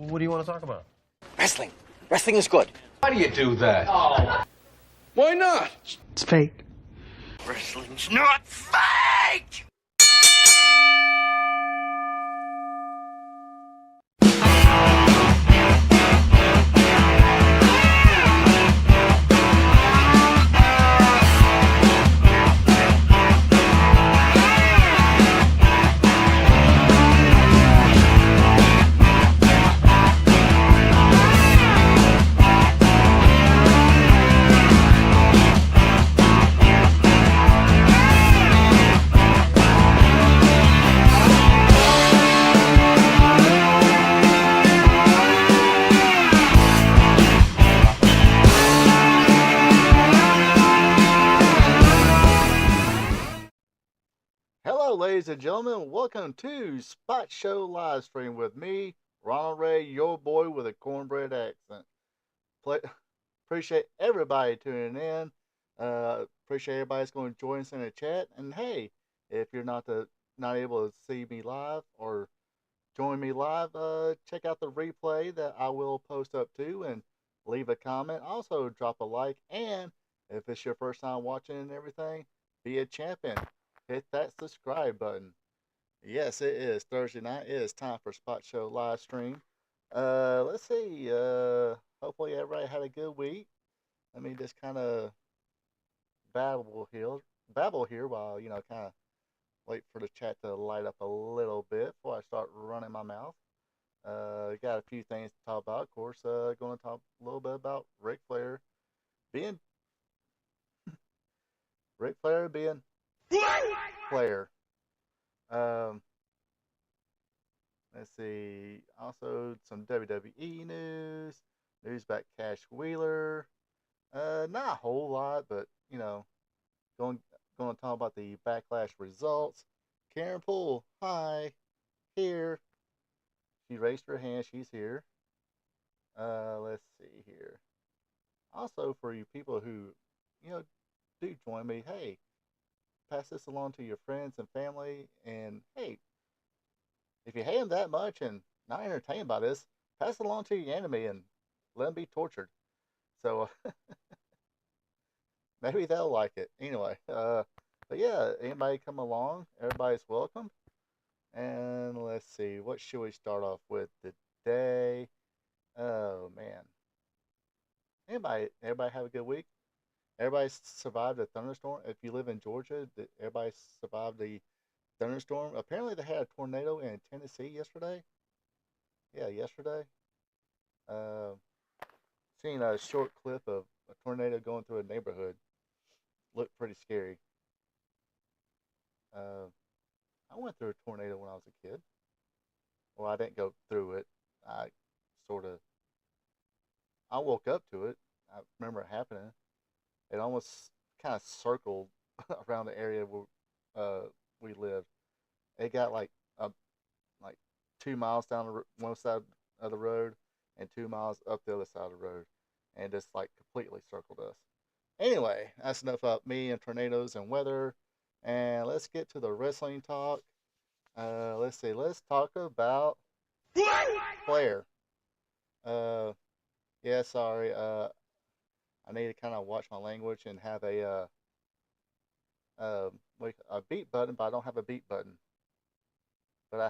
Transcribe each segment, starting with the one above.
What do you want to talk about? Wrestling. Wrestling is good. Why do you do that? Oh. Why not? It's fake. Wrestling's not fake! Hello, ladies and gentlemen. Welcome to Spot Show Live Stream with me, Ronald Ray, your boy with a cornbread accent. Appreciate everybody tuning in. Appreciate everybody that's going to join us in the chat. And hey, if you're not able to see me live or join me live, check out the replay that I will post up too, and leave a comment. Also, drop a like. And if it's your first time watching and everything, be a champion. Hit that subscribe button. Yes, it is Thursday night. It is time for Spot Show live stream. Let's see. Hopefully everybody had a good week. Let me just kind of babble here while kind of wait for the chat to light up a little bit before I start running my mouth. Got a few things to talk about. Of course, going to talk a little bit about Ric Flair being Flair. Let's see. Also, some WWE news about Cash Wheeler. Not a whole lot, but going to talk about the Backlash results. Karen Poole, hi, here. She raised her hand. She's here. Let's see here. Also, for you people who do join me, hey, pass this along to your friends and family. And hey, if you hate them that much and not entertained by this, pass it along to your enemy and let them be tortured. So maybe they'll like it. Anyway, but yeah, anybody come along, everybody's welcome. And let's see, what should we start off with today? Oh man, everybody have a good week? Everybody survived the thunderstorm. If you live in Georgia, everybody survived the thunderstorm. Apparently, they had a tornado in Tennessee yesterday. Yeah, yesterday. Seen a short clip of a tornado going through a neighborhood. Looked pretty scary. I went through a tornado when I was a kid. Well, I didn't go through it. I woke up to it. I remember it happening. It almost kind of circled around the area where we lived. It got like 2 miles down one side of the road and 2 miles up the other side of the road, and just like completely circled us. Anyway, that's enough about me and tornadoes and weather, and let's get to the wrestling talk. Let's see. Let's talk about Flair. Yeah, sorry. I need to kind of watch my language and have a beat button, but I don't have a beat button. But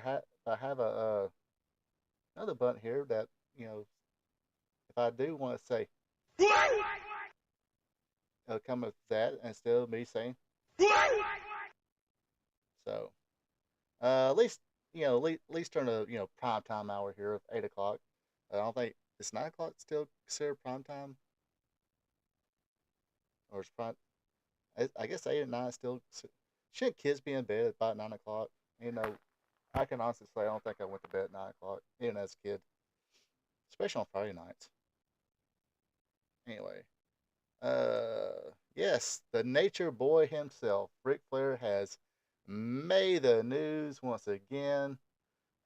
I have another button here that if I do want to say, it'll come with that instead of me saying. So at least during the prime time hour here of 8 o'clock. I don't think it's 9 o'clock still considered prime time. Or it's prime. I guess 8 and 9 still. Shouldn't kids be in bed at about 9 o'clock? I can honestly say I don't think I went to bed at 9 o'clock, even as a kid. Especially on Friday nights. Anyway. Yes, the nature boy himself, Ric Flair, has made the news once again.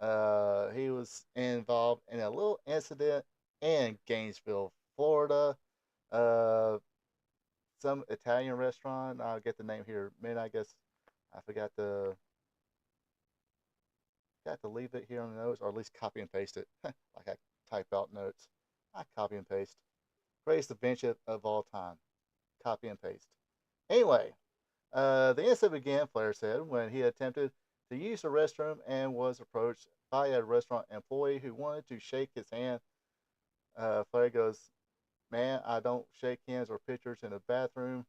He was involved in a little incident in Gainesville, Florida. Some Italian restaurant. I'll get the name here. Man, I guess I forgot to leave it here on the notes, or at least copy and paste it, like I type out notes. I copy and paste. Greatest invention of all time. Copy and paste. Anyway, the incident began, Flair said, when he attempted to use the restroom and was approached by a restaurant employee who wanted to shake his hand. Flair goes, "Man, I don't shake hands or pictures in the bathroom,"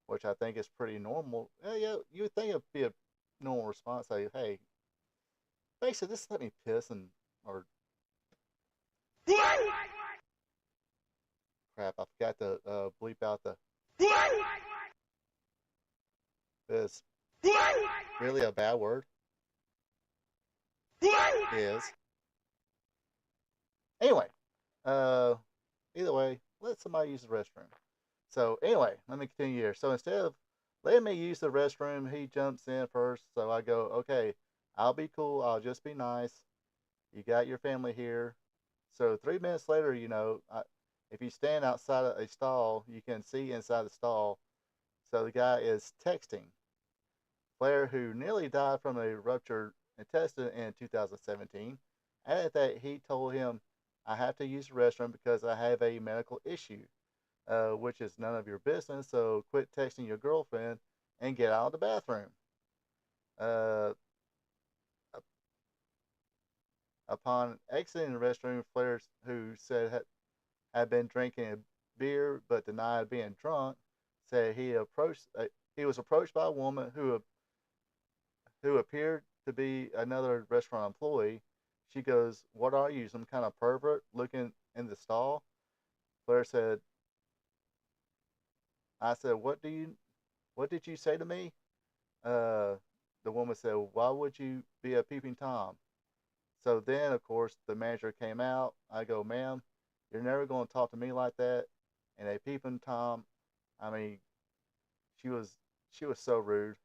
which I think is pretty normal. Yeah, you would think it'd be a normal response. Like, hey, basically, just let me piss and, or, crap, I forgot to bleep out the, this, really a bad word? Is. Anyway, uh, either way, let somebody use the restroom. So anyway, let me continue here. So instead of letting me use the restroom, he jumps in first. So I go, okay, I'll be cool. I'll just be nice. You got your family here. So 3 minutes later, if you stand outside of a stall, you can see inside the stall. So the guy is texting. Flair, who nearly died from a ruptured intestine in 2017, added that he told him, "I have to use the restroom because I have a medical issue, which is none of your business, so quit texting your girlfriend and get out of the bathroom." Uh, Upon exiting the restroom, Flair, who said had been drinking a beer but denied being drunk, said he was approached by a woman who appeared to be another restaurant employee. She goes, "What are you, some kind of pervert looking in the stall?" Flair said, "I said, what did you say to me?" Uh, the woman said, "Why would you be a peeping Tom?" So then, of course, the manager came out. I go, "Ma'am, you're never going to talk to me like that." And a peeping Tom, I mean, she was she was so rude.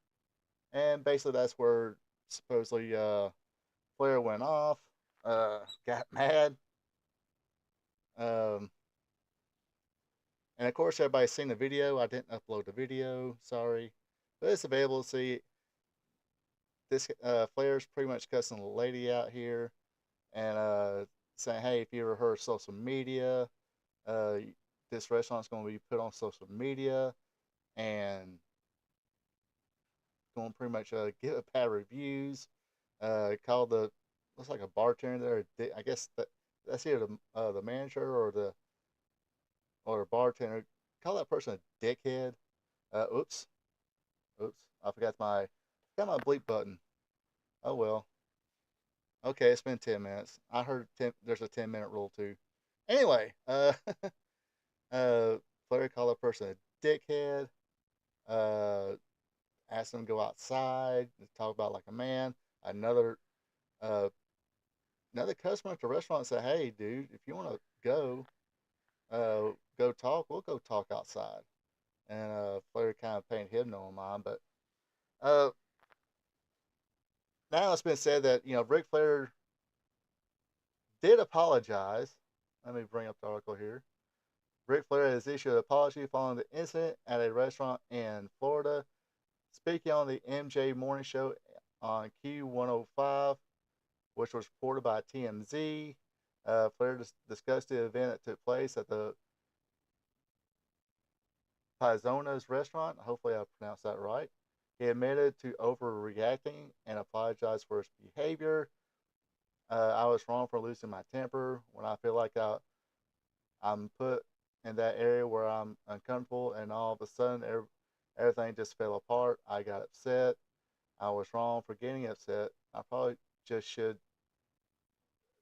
And basically, that's where supposedly Flair went off, got mad, um, and of course, everybody's seen the video. I didn't upload the video, sorry, but it's available to see. This Flair's pretty much cussing the lady out here and saying, "Hey, if you ever heard of social media, uh, this restaurant's going to be put on social media and going to pretty much get bad reviews." Called the looks like a bartender there. I guess that's either the manager or the bartender. Call that person a dickhead. Oops, oops. I got my bleep button. Oh well. Okay, it's been 10 minutes. I heard there's a 10-minute rule too. Anyway, Flair called a person a dickhead. Uh, Asked them to go outside to talk about like a man. Another uh, another customer at the restaurant said, "Hey, dude, if you want to go talk. We'll go talk outside." And Flair kind of paid him no mind, but uh, now it's been said that Ric Flair did apologize. Let me bring up the article here. Ric Flair has issued an apology following the incident at a restaurant in Florida. Speaking on the MJ Morning Show on Q105, which was reported by TMZ, Flair discussed the event that took place at the Paizona's restaurant. Hopefully, I pronounced that right. He admitted to overreacting and apologized for his behavior. "I was wrong for losing my temper when I feel like I'm put in that area where I'm uncomfortable, and all of a sudden everything just fell apart. I got upset. I was wrong for getting upset. I probably should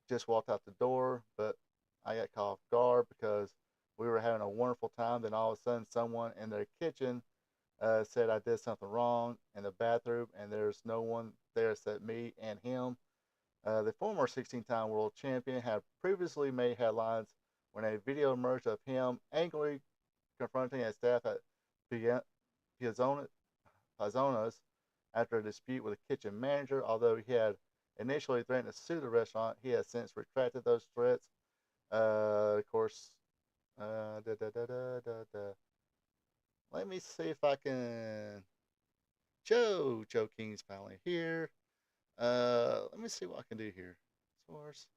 just walked out the door, but I got caught off guard because we were having a wonderful time. Then all of a sudden, someone in their kitchen said I did something wrong in the bathroom, and there's no one there except me and him." The former 16-time world champion had previously made headlines when a video emerged of him angrily confronting a staff at Pizzona's after a dispute with a kitchen manager. Although he had initially threatened to sue the restaurant, he has since retracted those threats. Of course, let me see if I can. Joe King's finally here. Let me see what I can do here. Source.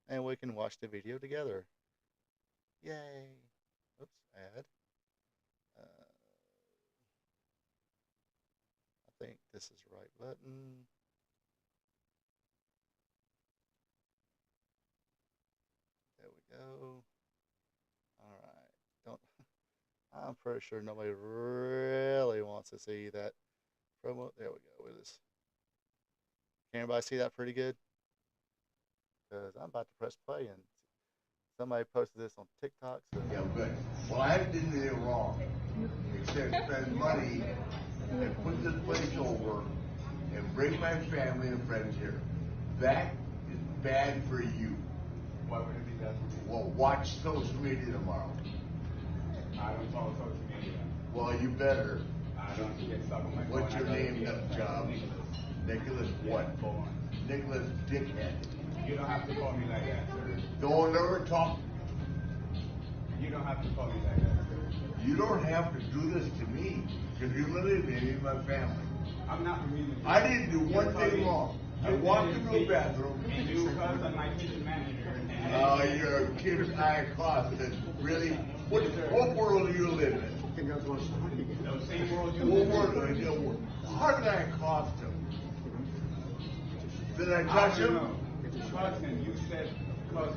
and we can watch the video together. Yay! Oops, add. Uh, I think this is the right button. There we go. All right. Don't. I'm pretty sure nobody really wants to see that promo. There we go. With this. Can everybody see that pretty good? Because I'm about to press play and somebody posted this on TikTok. So. Yeah, good. Well, I haven't done anything wrong except spend money and put this place over and bring my family and friends here. That is bad for you. Why would it be bad for me? Well, watch social media tomorrow. I don't follow social media. Well, you better. I don't get stuck on my phone. What's your name, job? Nicholas what? Nicholas Dickhead. You don't have to call me like that, sir. Don't ever talk. You don't have to call me like that, sir. You don't have to do this to me because you're literally me and my family. I'm not really. I didn't do one thing wrong. I walked into a bathroom. And you cuss on my kitchen manager. You're a kid high cost. Really? What world do you live in? Those same world you What live in. world? How did I cost him? Did I touch him? Cussing, you said cuss.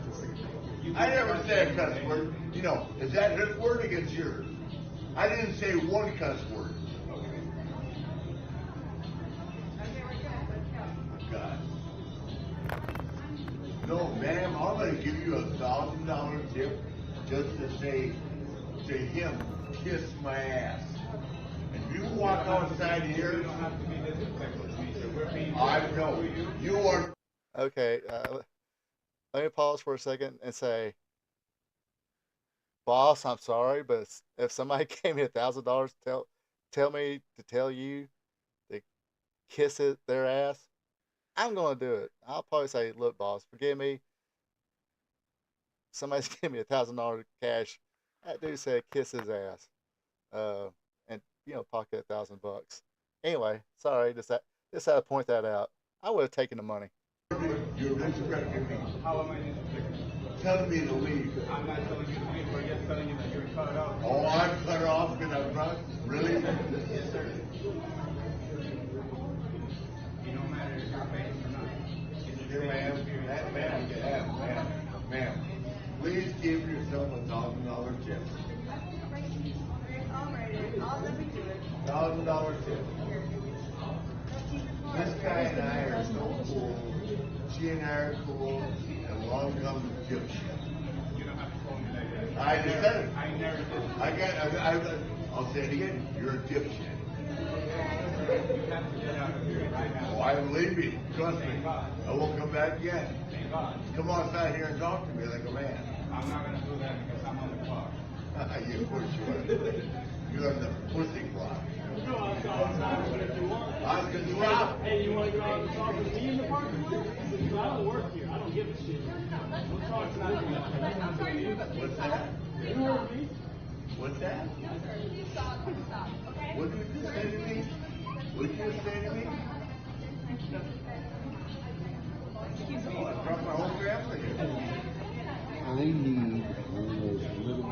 I never said a cuss word. You know, is that his word against yours? I didn't say one cuss word. God. No, ma'am, I'm going to give you $1,000 tip just to say to him, kiss my ass. And you walk outside here. You don't have to be disrespectful to me, sir. We're being I know. You are. Okay, let me pause for a second and say, boss, I'm sorry, but if somebody gave me $1,000, tell me to tell you to kiss their ass, I'm gonna do it. I'll probably say, look, boss, forgive me. Somebody's giving me $1,000 cash. That dude said kiss his ass, and pocket $1,000. Anyway, sorry, just had to point that out. I would have taken the money. You're disrespecting me. How am I disrespecting? Telling me to leave. I'm not telling you to leave, but just telling you that you're cut off. Oh, I'm cut off because I'm drunk? Really? Yes, sir. You don't matter if you're famous or not. Here, ma'am, please give yourself $1,000 tip. $1,000 tip. This guy and I are so cool. She and I are cool. And along comes the dipshit. You don't have to call me like that. I just said it. I never did. I'll say it again. You're a dipshit. You have to get out of here right now. Oh, I believe me. Trust me. Thank God. I won't come back again. Thank God. Come outside here and talk to me like a man. I'm not going to do that because I'm on the clock. You of course you are. You're on the pussy clock. Go outside and talk with if you want. I can stop. Hey, you want to go out and talk with me in the parking lot? Because I don't work here. I don't give a shit. We'll talk to you. That's not for you. What's that? You heard me. What's that? Okay? What did you just say to me? What did you just say to me? Oh, I brought my whole family here. I need one of those little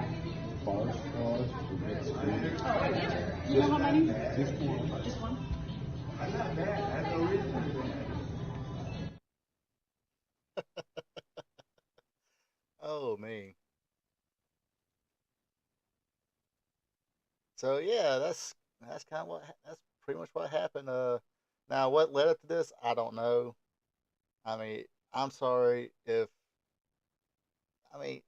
bar straws to mix food. You know how many? Just one. Just one? I'm not mad. I have no reason to be mad. Oh me. So yeah, that's kind of that's pretty much what happened. Now what led up to this, I don't know. I mean, I'm sorry if. I mean,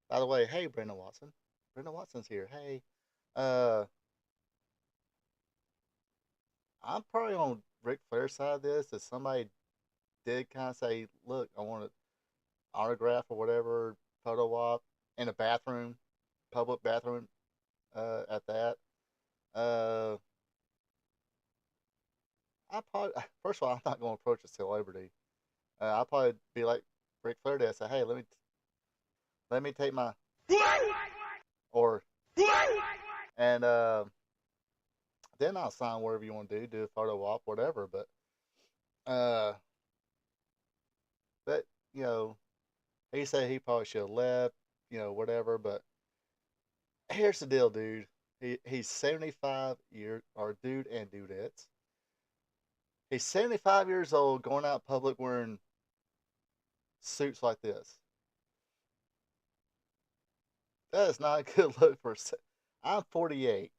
by the way, hey Brenda Watson. Brenda Watson's here. Hey, I'm probably on Ric Flair's side of this. If somebody did kind of say, "Look, I want an autograph or whatever, photo op in a bathroom, public bathroom," at that. I probably first of all, I'm not going to approach a celebrity. I'll probably be like Ric Flair did. Say, hey, let me take my or and then I'll sign whatever you want to do a photo op, whatever. But you know, he said he probably should have left, whatever. But here's the deal, dude. He's 75 years, or dude and dudettes. He's 75 years old, going out in public wearing suits like this. That is not a good look for. I'm 48.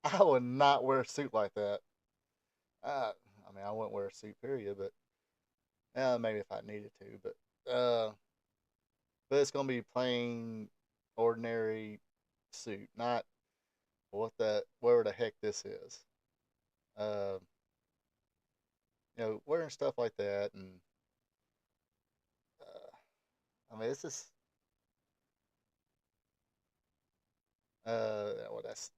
I would not wear a suit like that. I mean, I wouldn't wear a suit, period. But maybe if I needed to. But it's gonna be plain, ordinary suit, not whatever the heck this is. Uh, wearing stuff like that, and I mean, it's just well, that's.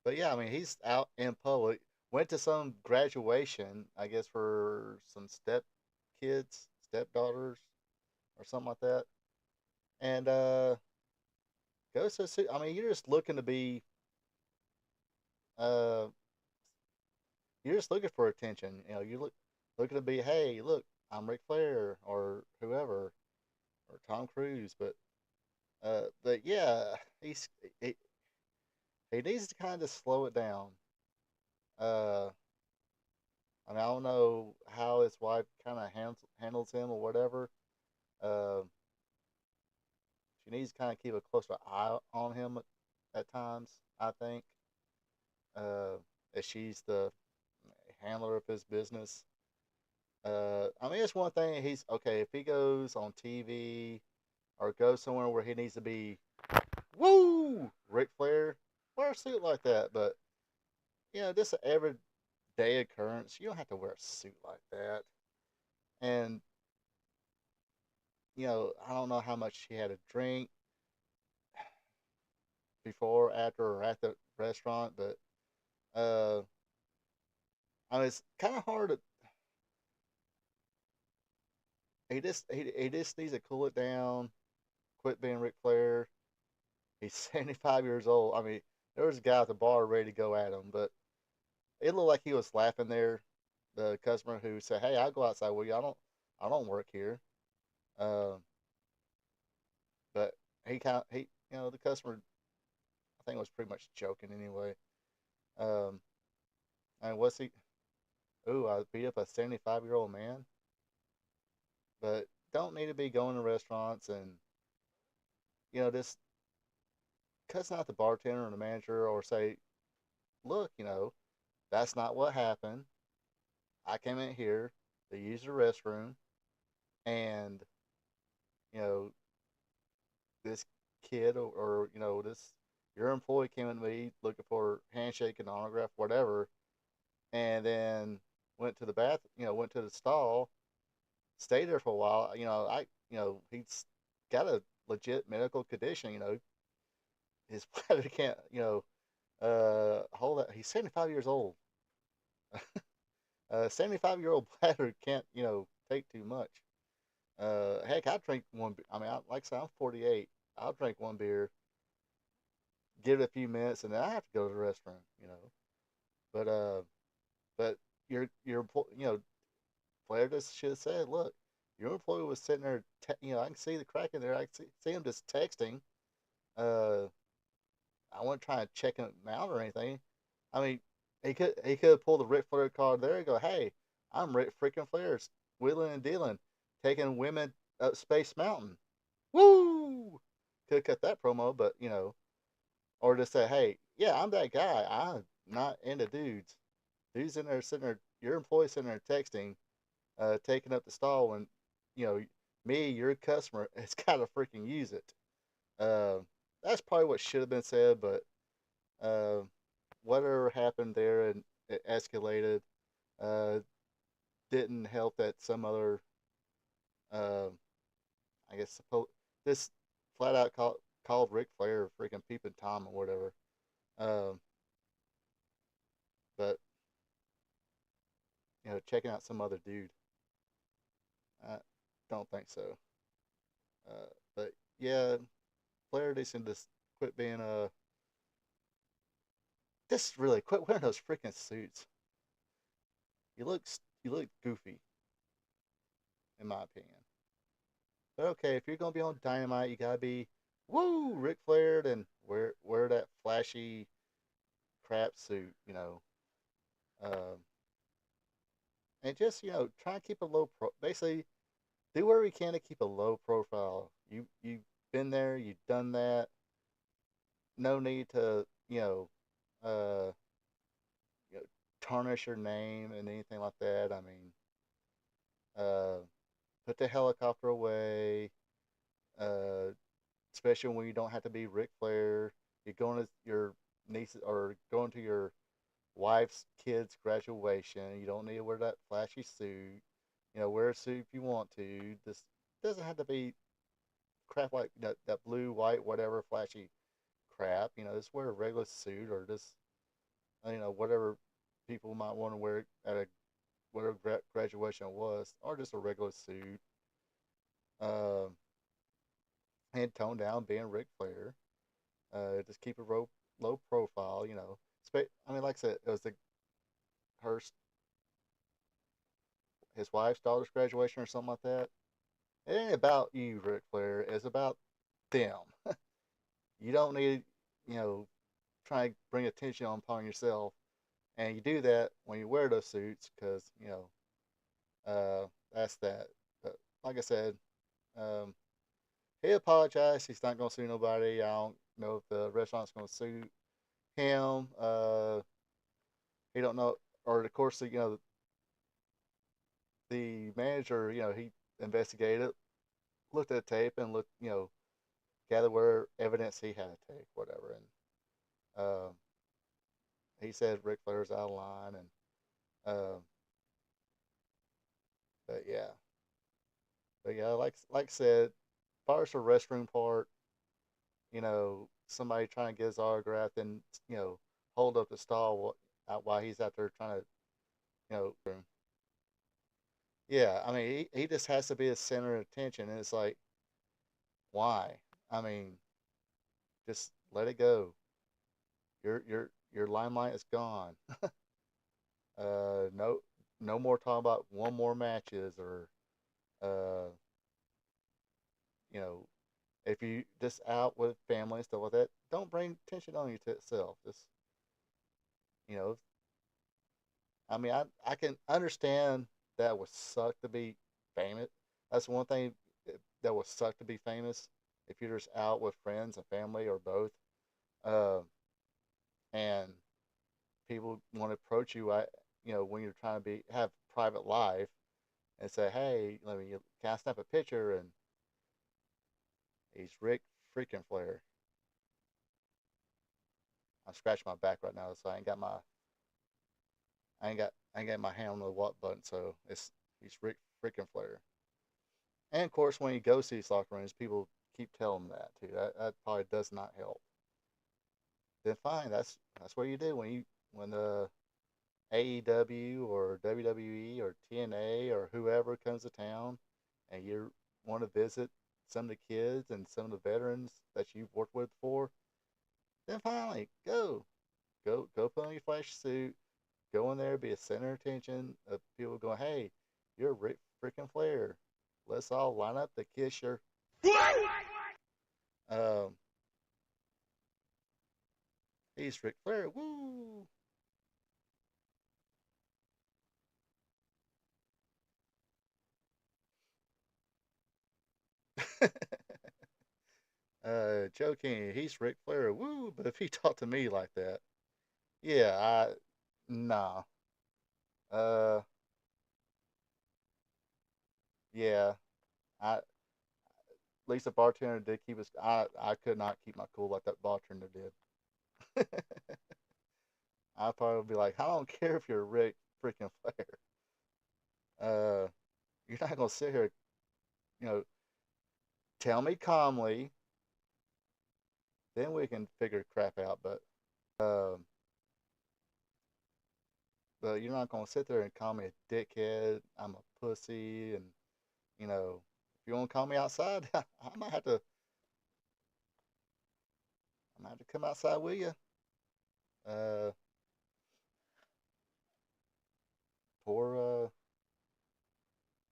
But yeah, I mean, he's out in public. Went to some graduation, I guess, for some step kids, stepdaughters, or something like that, and goes to see. I mean, you're just looking to be, uh, you're just looking for attention. You looking to be, hey, look, I'm Ric Flair or whoever or Tom Cruise, but yeah, he, he needs to kind of slow it down. Uh, I mean, I don't know how his wife kind of handles him or whatever. Uh, she needs to kind of keep a closer eye on him at times. I think, uh, as she's the handler of his business. I mean, it's one thing. He's okay if he goes on TV or goes somewhere where he needs to be, woo, Ric Flair, wear a suit like that. But just an everyday occurrence. You don't have to wear a suit like that. And I don't know how much she had to drink before, after, or at the restaurant, but uh, I mean, it's kind of hard to. He just needs to cool it down, quit being Ric Flair. He's 75 years old. I mean, there was a guy at the bar ready to go at him, but it looked like he was laughing there. The customer who said, "Hey, I'll go outside with you. I don't work here." Uh, but the customer, I think, was pretty much joking anyway. Um, and what's he? Ooh, I beat up a 75-year-old man, but don't need to be going to restaurants and just cussing out the bartender or the manager, or say, "Look, that's not what happened. I came in here to use the restroom, and you know this kid, or this your employee came in to me looking for handshake and autograph, whatever, and then went to the went to the stall, stayed there for a while. He's got a legit medical condition. His bladder can't hold that. He's 75 years old. 75-year-old bladder can't take too much. Heck, I drink one. I mean, like I said, I'm 48. I'll drink one beer, give it a few minutes, and then I have to go to the restroom. But but Flair just should have said, look, your employee was sitting there. I can see the crack in there. I can see him just texting. Uh, I wasn't trying to check him out or anything. I mean, he could have pulled the Ric Flair card there and go, hey, I'm Ric freaking Flair, wheeling and dealing, taking women up Space Mountain. Woo! Could have cut that promo, but or just say, hey, yeah, I'm that guy. I'm not into dudes. Dudes in there sitting there, your employee sitting there texting, taking up the stall when, you know, me, your customer, has got to freaking use it. Uh, that's probably what should have been said, but uh, whatever happened there and it escalated, uh, didn't help that some other, uh, I guess, this flat out called Ric Flair freaking peeping Tom or whatever. Um, but checking out some other dude, I don't think so. But yeah, Flair needs to just quit being just really quit wearing those freaking suits. You look you look goofy, in my opinion. But okay, if you're gonna be on Dynamite, you gotta be woo Ric Flair, and wear that flashy crap suit, um, and just try and keep a low pro. Basically, do whatever you can to keep a low profile. You've been there, you've done that. No need to uh, you know tarnish your name and anything like that. I mean, uh, put the helicopter away. Uh, Especially when you don't have to be Ric Flair. You're going to your niece or going to your wife's kid's graduation. You don't need to wear that flashy suit. Wear a suit if you want to. This doesn't have to be crap like that blue, white, whatever flashy crap. Just wear a regular suit or just whatever people might want to wear at a whatever graduation was, or just a regular suit. Um, and tone down being Ric Flair. Just keep a low profile. I mean, like I said, it was her his wife's daughter's graduation or something like that. It ain't about you, Ric Flair. It's about them. You don't need, you know, try to bring attention upon yourself, and you do that when you wear those suits because that's that. But like I said, um, he apologized. He's not gonna sue nobody. I don't know if the restaurant's gonna sue him. He don't know, or of course, the manager, he investigated, looked at the tape, and looked, gathered where evidence he had to take, whatever, and he said Ric Flair's out of line, and um, but yeah, like I said, as far as the restroom part, somebody trying to get his autograph, and hold up the stall while he's out there trying to, room. Yeah, I mean, he just has to be the center of attention, and it's like, why? I mean, just let it go. Your limelight is gone. No, no more talking about one more matches or uh, you know, if you just out with family and stuff like that, don't bring attention on you to itself. Just you know, I mean, I can understand that would suck to be famous. That's one thing that would suck to be famous if you're just out with friends and family or both. Uh, and people want to approach you, when you're trying to have private life and say, "Hey, can I snap a picture?" And he's Ric freaking Flair. I'm scratching my back right now, so I ain't got my hand on the what button, so he's Ric freaking Flair. And of course, when you go see these locker rooms, people keep telling them that too. That probably does not help. Then fine, that's what you do when the AEW or WWE or TNA or whoever comes to town, and you want to visit some of the kids and some of the veterans that you've worked with before, then finally go put on your flash suit, go in there, be a center of attention of people going, hey, you're Ric freaking Flair. Let's all line up to kiss your. Um, he's Ric Flair. Woo! Joking, he's Ric Flair. Woo! But if he talked to me like that, yeah, nah. Uh, yeah, I at least the bartender did keep his. I could not keep my cool like that bartender did. I'd probably be like, I don't care if you're Ric freaking Flair. You're not gonna sit here, you know, tell me calmly, then we can figure crap out. Um, but you're not gonna sit there and call me a dickhead. I'm a pussy, and if you want to call me outside, I might have to come outside with you. Uh,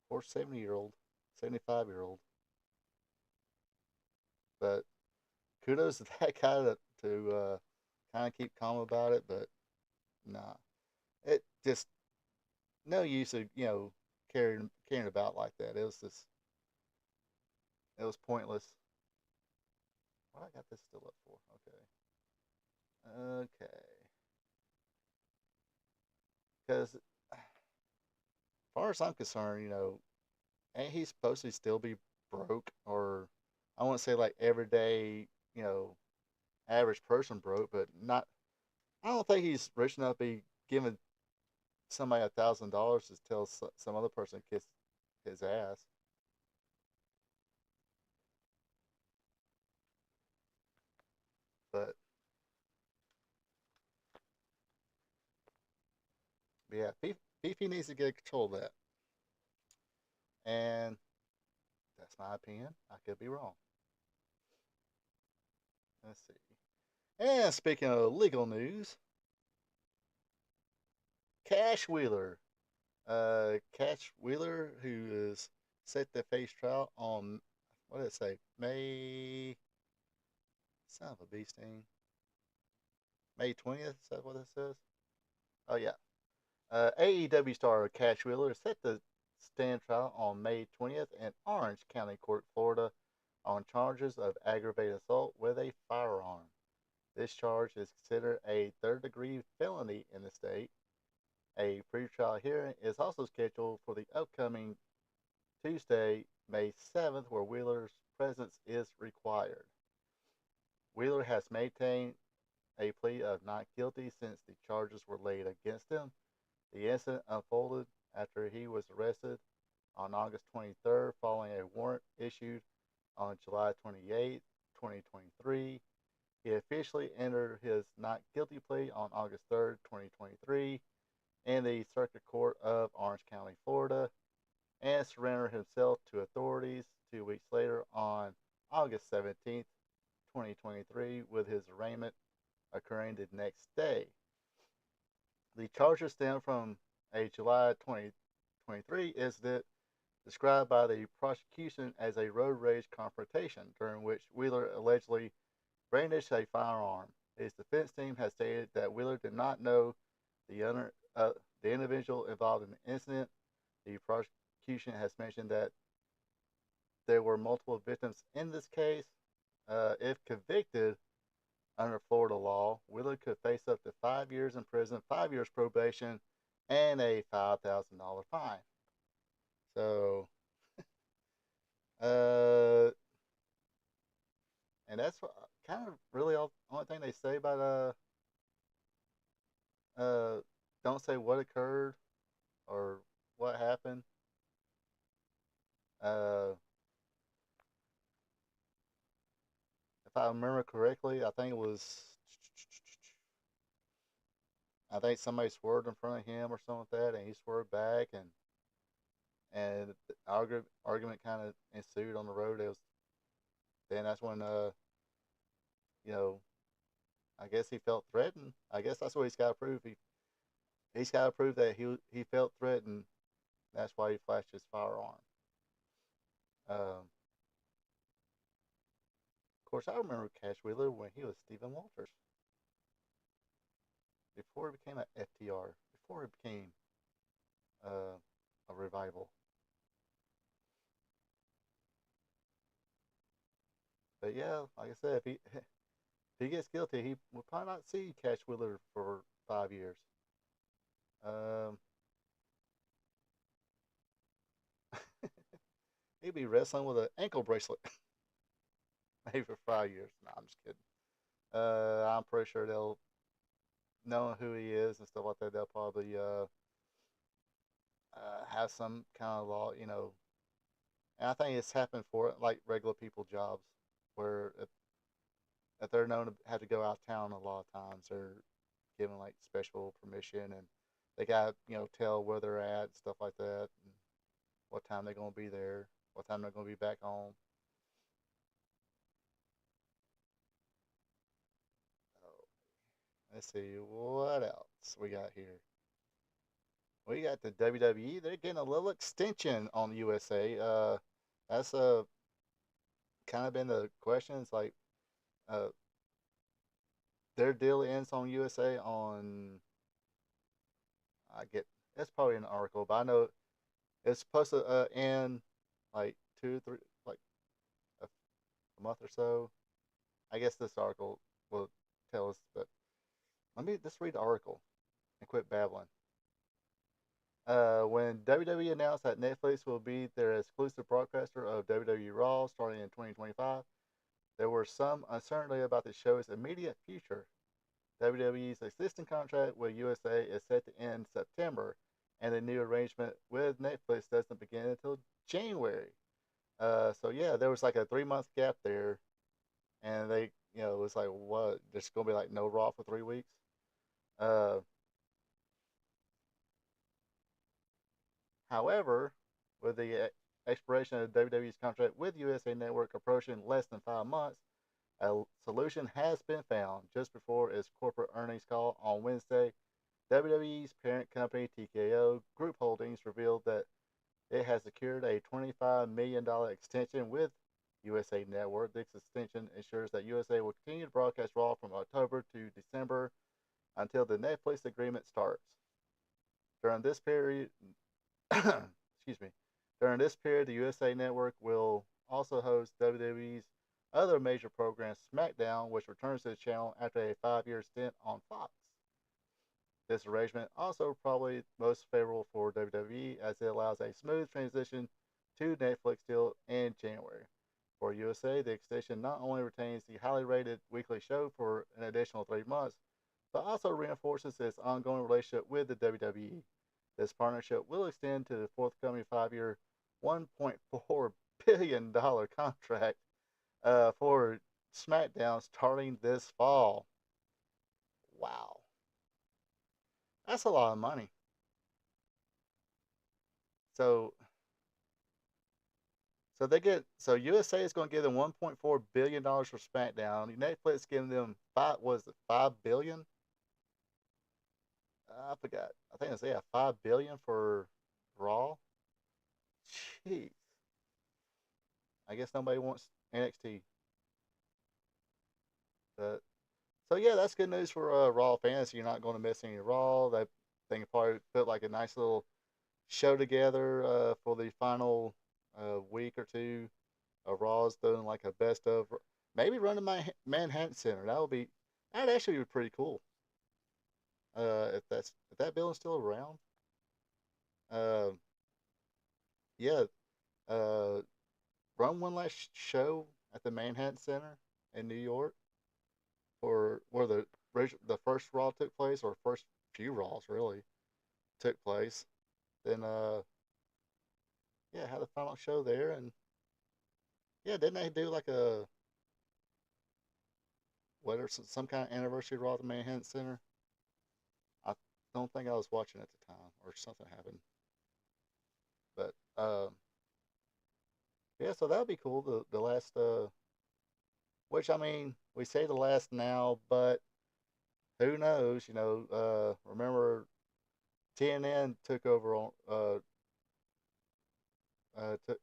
poor 70-year-old, 75-year-old. But kudos to that guy to kind of keep calm about it. But nah, it just no use of caring about like that. It was pointless. What I got this still up for? Okay. Because as far as I'm concerned, ain't he supposed to still be broke, or I won't say like everyday, average person broke, but not. I don't think he's rich enough to be giving somebody $1,000 to tell some other person to kiss his ass. But yeah, Fifi needs to get control of that, and that's my opinion. I could be wrong. Let's see. And speaking of legal news, Cash Wheeler. Cash Wheeler, who is set to face trial on, what did it say? May, son of a bee sting. May 20th, is that what it says? Oh, yeah. AEW star Cash Wheeler is set to stand trial on May 20th in Orange County Court, Florida, on charges of aggravated assault with a firearm. This charge is considered a third-degree felony in the state. A pretrial hearing is also scheduled for the upcoming Tuesday, May 7th, where Wheeler's presence is required. Wheeler has maintained a plea of not guilty since the charges were laid against him. The incident unfolded after he was arrested on August 23rd following a warrant issued on July 28, 2023. He officially entered his not guilty plea on August 3rd, 2023 in the Circuit Court of Orange County, Florida, and surrendered himself to authorities 2 weeks later on August 17th, 2023, with his arraignment occurring the next day. The charges stem from a July 2023 incident described by the prosecution as a road rage confrontation, during which Wheeler allegedly brandished a firearm. His defense team has stated that Wheeler did not know the individual involved in the incident. The prosecution has mentioned that there were multiple victims in this case. If convicted under Florida law, Wheeler could face up to 5 years in prison, 5 years probation, and a $5,000 fine. So, and that's kind of really the only thing they say about don't say what occurred or what happened. If I remember correctly, I think somebody swerved in front of him or something like that, and he swerved back, and the argument kind of ensued on the road. Then that's when I guess he felt threatened. I guess that's what he's got to prove. He's got to prove that he felt threatened. That's why he flashed his firearm. Of course, I remember Cash Wheeler when he was Stephen Walters. Before he became an FTR. Before he became a revival. But yeah, like I said, if he gets guilty, he will probably not see Cash Wheeler for 5 years. He'd be wrestling with an ankle bracelet. Maybe for 5 years. Nah, I'm just kidding. I'm pretty sure they'll know who he is and stuff like that. They'll probably have some kind of law, And I think it's happened for like regular people jobs, where if they're known to have to go out of town a lot of times, they're given like special permission, and they got tell where they're at and stuff like that, and what time they're gonna be there, what time they're gonna be back home. Oh, let's see what else we got here. We got the WWE. They're getting a little extension on the USA. That's kind of been the question. It's like uh, their deal ends on USA on I get it's probably an article, but I know it's supposed to end like 2 3 like a month or so. I guess this article will tell us, but let me just read the article and quit babbling. When WWE announced that Netflix will be their exclusive broadcaster of WWE Raw starting in 2025, there was some uncertainty about the show's immediate future. WWE's existing contract with USA is set to end September, and the new arrangement with Netflix doesn't begin until January. So yeah, there was like a 3 month gap there, and they, it was like, what? There's gonna be like no Raw for 3 weeks. Uh, However, with the expiration of WWE's contract with USA Network approaching less than 5 months, a solution has been found. Just before its corporate earnings call on Wednesday, WWE's parent company, TKO Group Holdings, revealed that it has secured a $25 million extension with USA Network. This extension ensures that USA will continue to broadcast Raw from October to December until the Netflix agreement starts. During this period, excuse me, during this period, the USA Network will also host WWE's other major program, SmackDown, which returns to the channel after a 5 year stint on Fox. This arrangement also probably most favorable for WWE as it allows a smooth transition to Netflix deal in January. For USA, the extension not only retains the highly rated weekly show for an additional 3 months, but also reinforces its ongoing relationship with the WWE. This partnership will extend to the forthcoming 5 year, $1.4 billion contract for SmackDown starting this fall. Wow. That's a lot of money. So USA is going to give them $1.4 billion for SmackDown. Netflix giving them $5 billion? I forgot. I think it's $5 billion for Raw. Jeez. I guess nobody wants NXT. But so yeah, that's good news for Raw fans. You're not going to miss any Raw. They can probably put like a nice little show together for the final week or two of Raw's doing like a best of. Maybe run to my Manhattan Center. That'd actually be pretty cool. If that building's still around. Uh, yeah. Uh, Run one last show at the Manhattan Center in New York for where the first Raw took place, or first few Raws really took place. Then yeah, had a final show there, and yeah, didn't they do like a whether some kind of anniversary Raw at the Manhattan Center? I don't think I was watching at the time, or something happened. But yeah, so that'd be cool. The last which I mean, we say the last now, but who knows? Remember TNN took over on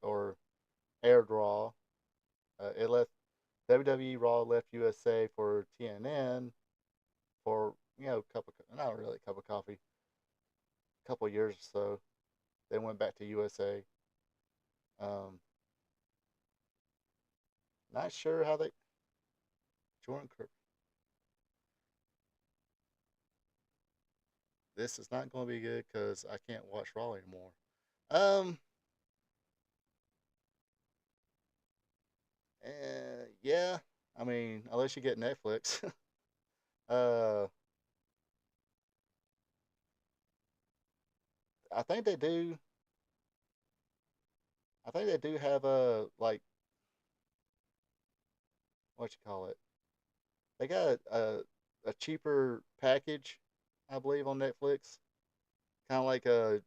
or aired Raw. It left WWE Raw left USA for TNN for not really a cup of coffee, a couple of years or so. Then went back to USA. Um, Not sure how they Jordan Kirk. This is not going to be good because I can't watch Raw anymore. Um, yeah. I mean, unless you get Netflix. uh, I think they do. I think they do have a like what you call it. They got a cheaper package, I believe, on Netflix, kind of like a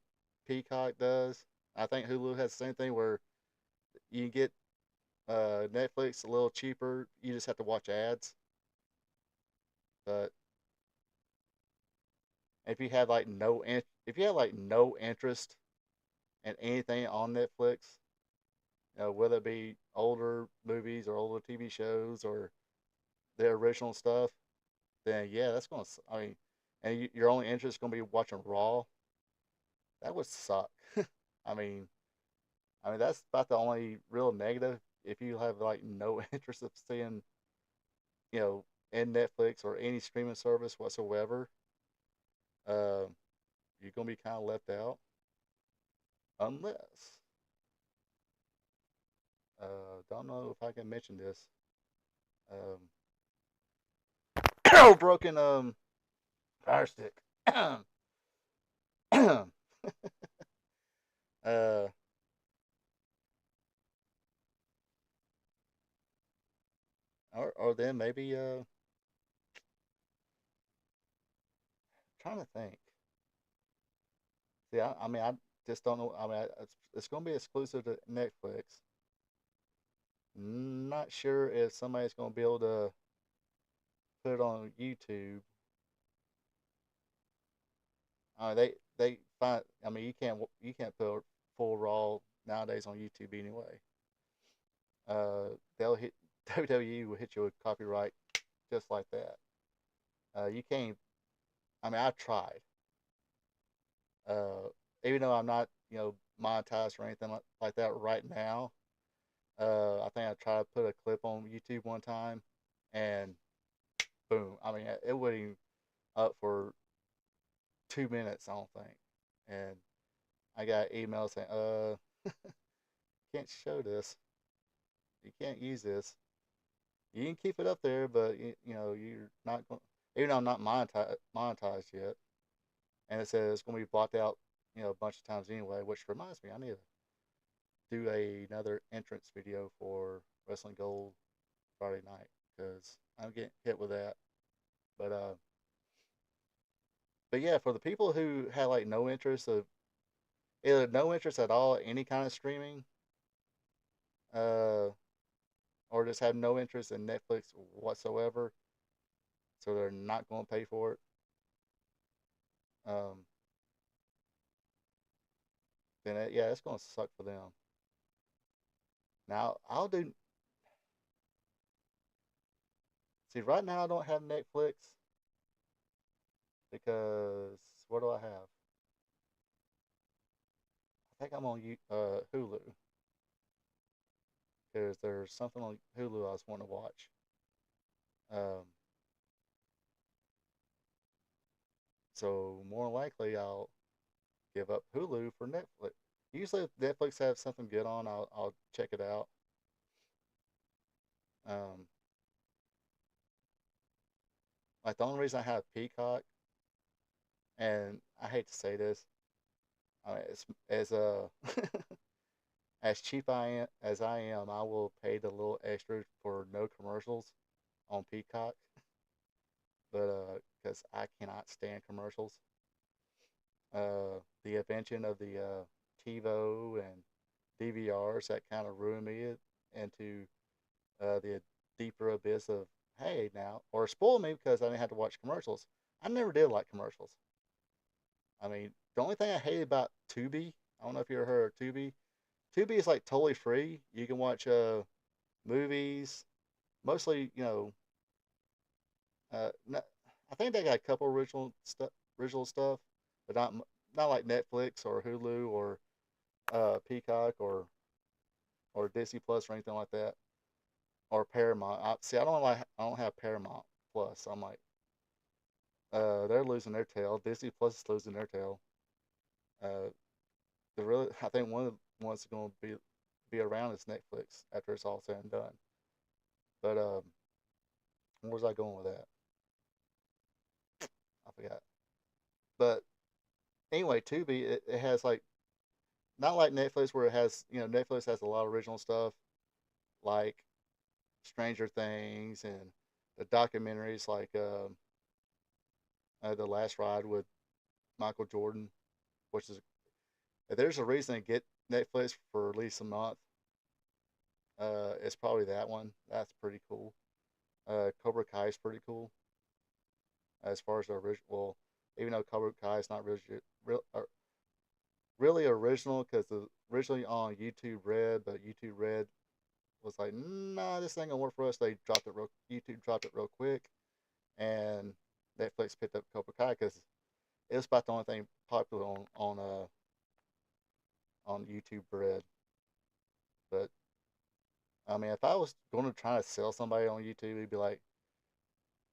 Peacock does. I think Hulu has the same thing where you can get Netflix a little cheaper. You just have to watch ads. But if you have like no interest in anything on Netflix, whether it be older movies or older TV shows or their original stuff, then yeah, that's gonna. I mean, and your only interest is gonna be watching Raw. That would suck. I mean, that's about the only real negative. If you have like no interest of seeing, you know, in Netflix or any streaming service whatsoever, uh, you're gonna be kind of left out. Unless, don't know if I can mention this. Broken fire stick. uh, or then maybe trying to think. See, I mean, I just don't know. I mean, it's going to be exclusive to Netflix. Not sure if somebody's going to be able to put it on YouTube. They find. I mean, you can't put full raw nowadays on YouTube anyway. They'll hit WWE will hit you with copyright just like that. You can't. I mean, I tried. Uh, Even though I'm not, monetized or anything like that right now. I think I tried to put a clip on YouTube one time, and boom. I mean, it wasn't even up for 2 minutes, I don't think. And I got emails saying, can't show this. You can't use this. You can keep it up there, but you're not going. Even though I'm not monetized yet, and it says it's going to be blocked out, a bunch of times anyway. Which reminds me, I need to do another entrance video for Wrestling Gold Friday night because I'm getting hit with that. But yeah, for the people who had like no interest of either no interest at all in any kind of streaming, uh, or just have no interest in Netflix whatsoever, so they're not going to pay for it. Um, then yeah, it's going to suck for them. Now I'll do. See, right now I don't have Netflix because what do I have? I think I'm on Hulu because there's something on Hulu I was wanting to watch. Um, so more likely I'll give up Hulu for Netflix. Usually, if Netflix has something good on, I'll check it out. Um, like the only reason I have Peacock, and I hate to say this, I mean, as cheap as I am, I will pay the little extra for no commercials on Peacock, but because I cannot stand commercials. The invention of the TiVo and DVRs that kind of ruined me into the deeper abyss of hey now, or spoiled me because I didn't have to watch commercials. I never did like commercials. I mean, the only thing I hated about Tubi, I don't know if you ever heard of Tubi. Tubi is like totally free. You can watch movies, mostly not, I think they got a couple original stuff, but not like Netflix or Hulu or Peacock or Disney Plus or anything like that or Paramount. See, I don't have Paramount Plus. I'm like, they're losing their tail. Disney Plus is losing their tail. Uh, I think one of the ones that's going to be around is Netflix after it's all said and done. But where was I going with that? I forgot. But anyway, Tubi it has like not like Netflix where it has Netflix has a lot of original stuff like Stranger Things and the documentaries like The Last Ride with Michael Jordan, which is if there's a reason to get Netflix for at least a month, it's probably that one. That's pretty cool. Cobra Kai is pretty cool as far as the original. Well, even though Cobra Kai is not really original because it was originally on YouTube Red, but YouTube Red was like, nah, this ain't gonna work for us. They dropped it real. YouTube dropped it real quick, and Netflix picked up Cobra Kai because it was about the only thing popular on YouTube Red. But I mean, if I was going to try to sell somebody on YouTube, it'd be like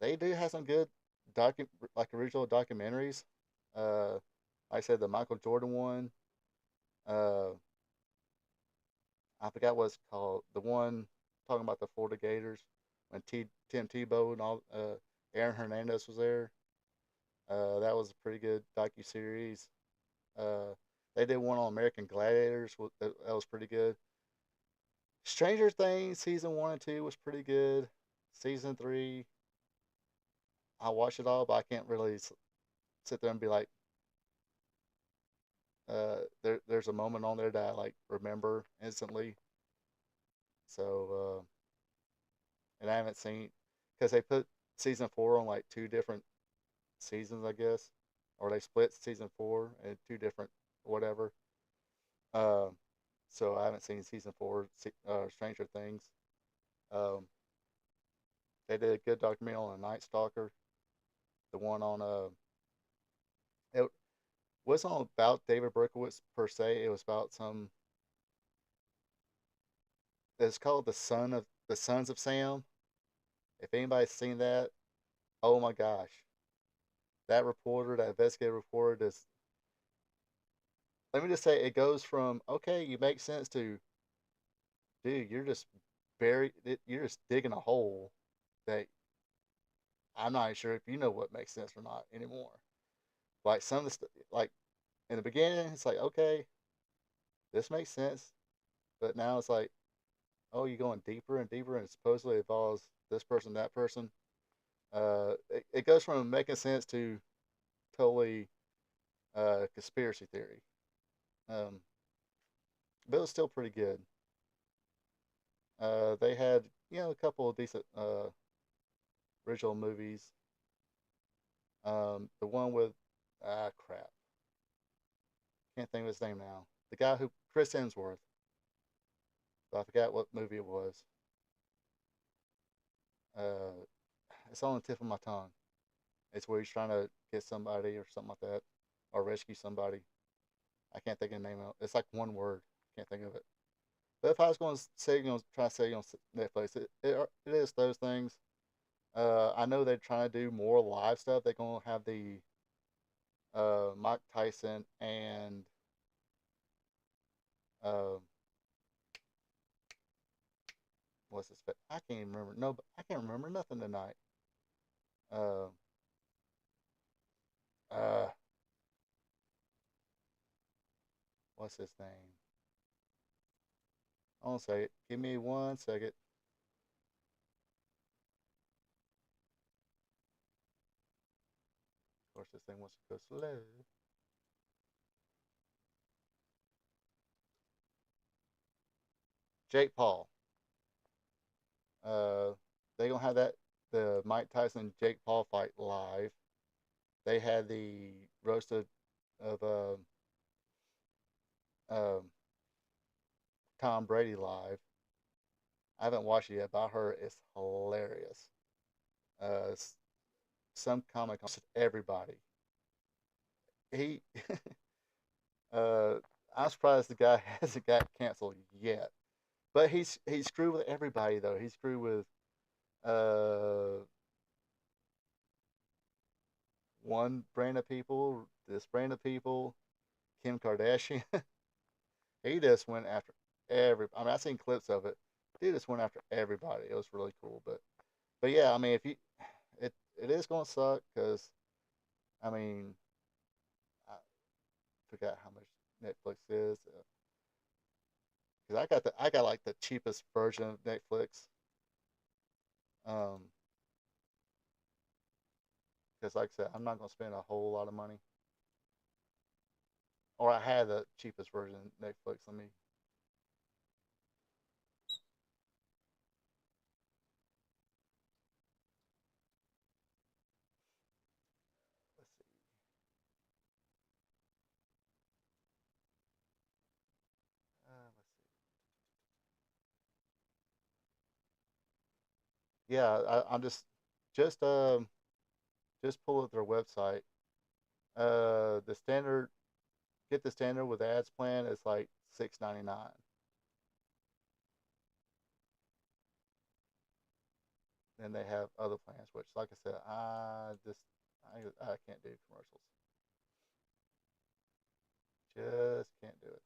they do have some good like original documentaries. Uh, like I said, the Michael Jordan one. Uh, I forgot what it's called. The one talking about the Florida Gators when Tim Tebow and all Aaron Hernandez was there. That was a pretty good docu series. Uh, they did one on American Gladiators. That was pretty good. Stranger Things season 1 and 2 was pretty good. Season 3, I watched it all, but I can't really sit there and be like, there's a moment on there that I like remember instantly. So, and I haven't seen because they put season 4 on like 2 different seasons, I guess, or they split season 4 in 2 different whatever. Um, so I haven't seen season 4, Stranger Things. Um, they did a good documentary on a Night Stalker. The one on it wasn't about David Berkowitz per se. It was about some. It's called the Sons of Sam. If anybody's seen that, oh my gosh, that reporter, that investigative reporter, just let me just say, it goes from okay, you make sense to dude, you're just you're just digging a hole that I'm not sure if you know what makes sense or not anymore. Like some of the like in the beginning, it's like okay, this makes sense, but now it's like, oh, you're going deeper and deeper, and it supposedly involves this person, that person. It goes from making sense to totally conspiracy theory. Um, but it was still pretty good. They had a couple of decent original movies. The one with crap, can't think of his name now. The guy who Chris Hemsworth. But I forgot what movie it was. Uh, it's on the tip of my tongue. It's where he's trying to get somebody or something like that, or rescue somebody. I can't think of the name of it. It's like one word. Can't think of it. But if I was going to say, try to say on Netflix, it is those things. I know they're trying to do more live stuff. They're going to have the Mike Tyson and uh, what's his face? I can't even remember. No, I can't remember nothing tonight. Uh, uh, what's his name? I won't say it. Give me 1 second. Of course, this thing wants to go slow. Jake Paul. Uh, they gonna have the Mike Tyson Jake Paul fight live. They had the roasted of um, Tom Brady live. I haven't watched it yet, but I heard it's hilarious. Uh, some comic everybody. He, uh, I'm surprised the guy hasn't got canceled yet. But he's screwed with everybody though. He's screwed with uh one brand of people, this brand of people, Kim Kardashian. He just went after I mean, I seen clips of it. He just went after everybody. It was really cool. But yeah, I mean, if you, it is gonna suck because I mean, I forgot how much Netflix is. Because I got like the cheapest version of Netflix. Um, because like I said, I'm not gonna spend a whole lot of money. Or I had the cheapest version of Netflix. Let me. Let's see. Yeah, I'm just just pull up their website. The standard get the standard with ads plan is like $6.99. Then they have other plans, which, like I said, I can't do commercials. Just can't do it.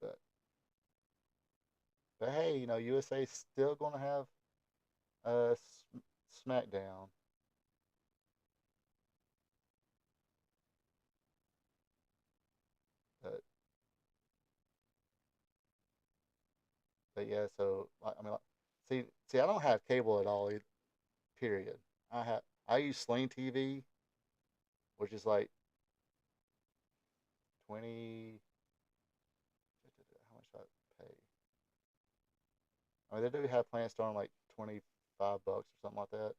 But but hey, USA's still gonna have uh SmackDown. But but yeah, so I mean, like, see, I don't have cable at all. Period. I use Sling TV, which is like 20. How much do I pay? I mean, they do have plans starting like $25 or something like that.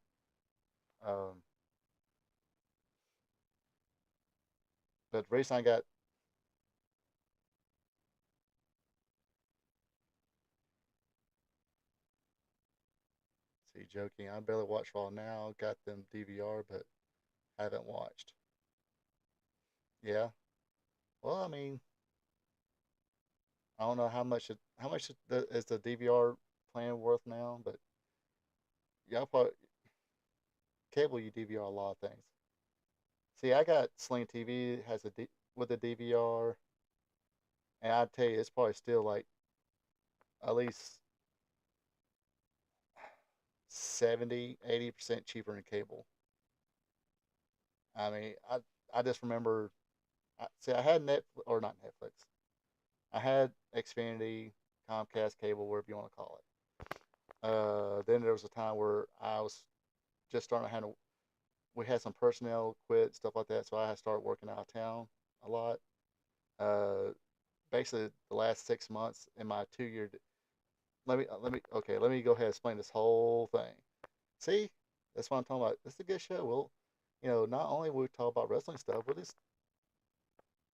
Um, but the reason I got see joking, I barely watch Raw now. Got them DVR, but haven't watched. Yeah. Well, I mean, I don't know how much is the DVR plan worth now, but yeah, probably cable you DVR a lot of things. See, I got Sling TV has with a DVR, and I'd tell you it's probably still like at least 70-80% cheaper than cable. I mean, I just remember. See, I had or not Netflix. I had Xfinity, Comcast cable, whatever you want to call it. Then there was a time where I was just starting to handle. We had some personnel quit, stuff like that, so I had started working out of town a lot. Uh, Basically, the last 6 months in my 2 year. Let me go ahead and explain this whole thing. See, that's what I'm talking about. It's a good show. Well, not only we talk about wrestling stuff, but it's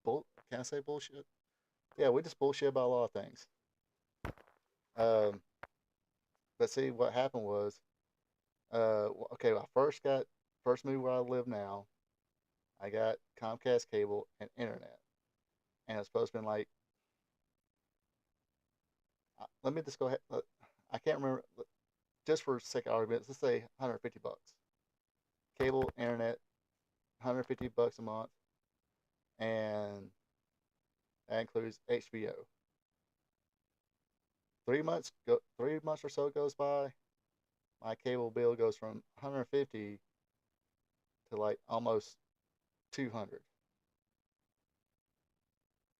can I say bullshit? Yeah, we just bullshit about a lot of things. Um, but see, what happened was, okay, I first moved where I live now. I got Comcast cable and internet, and it's supposed to be like, let me just go ahead. I can't remember. Just for sake of argument, let's say $150. Cable, internet, $150 a month, and that includes HBO. 3 months or so goes by, my cable bill goes from 150 to like almost 200,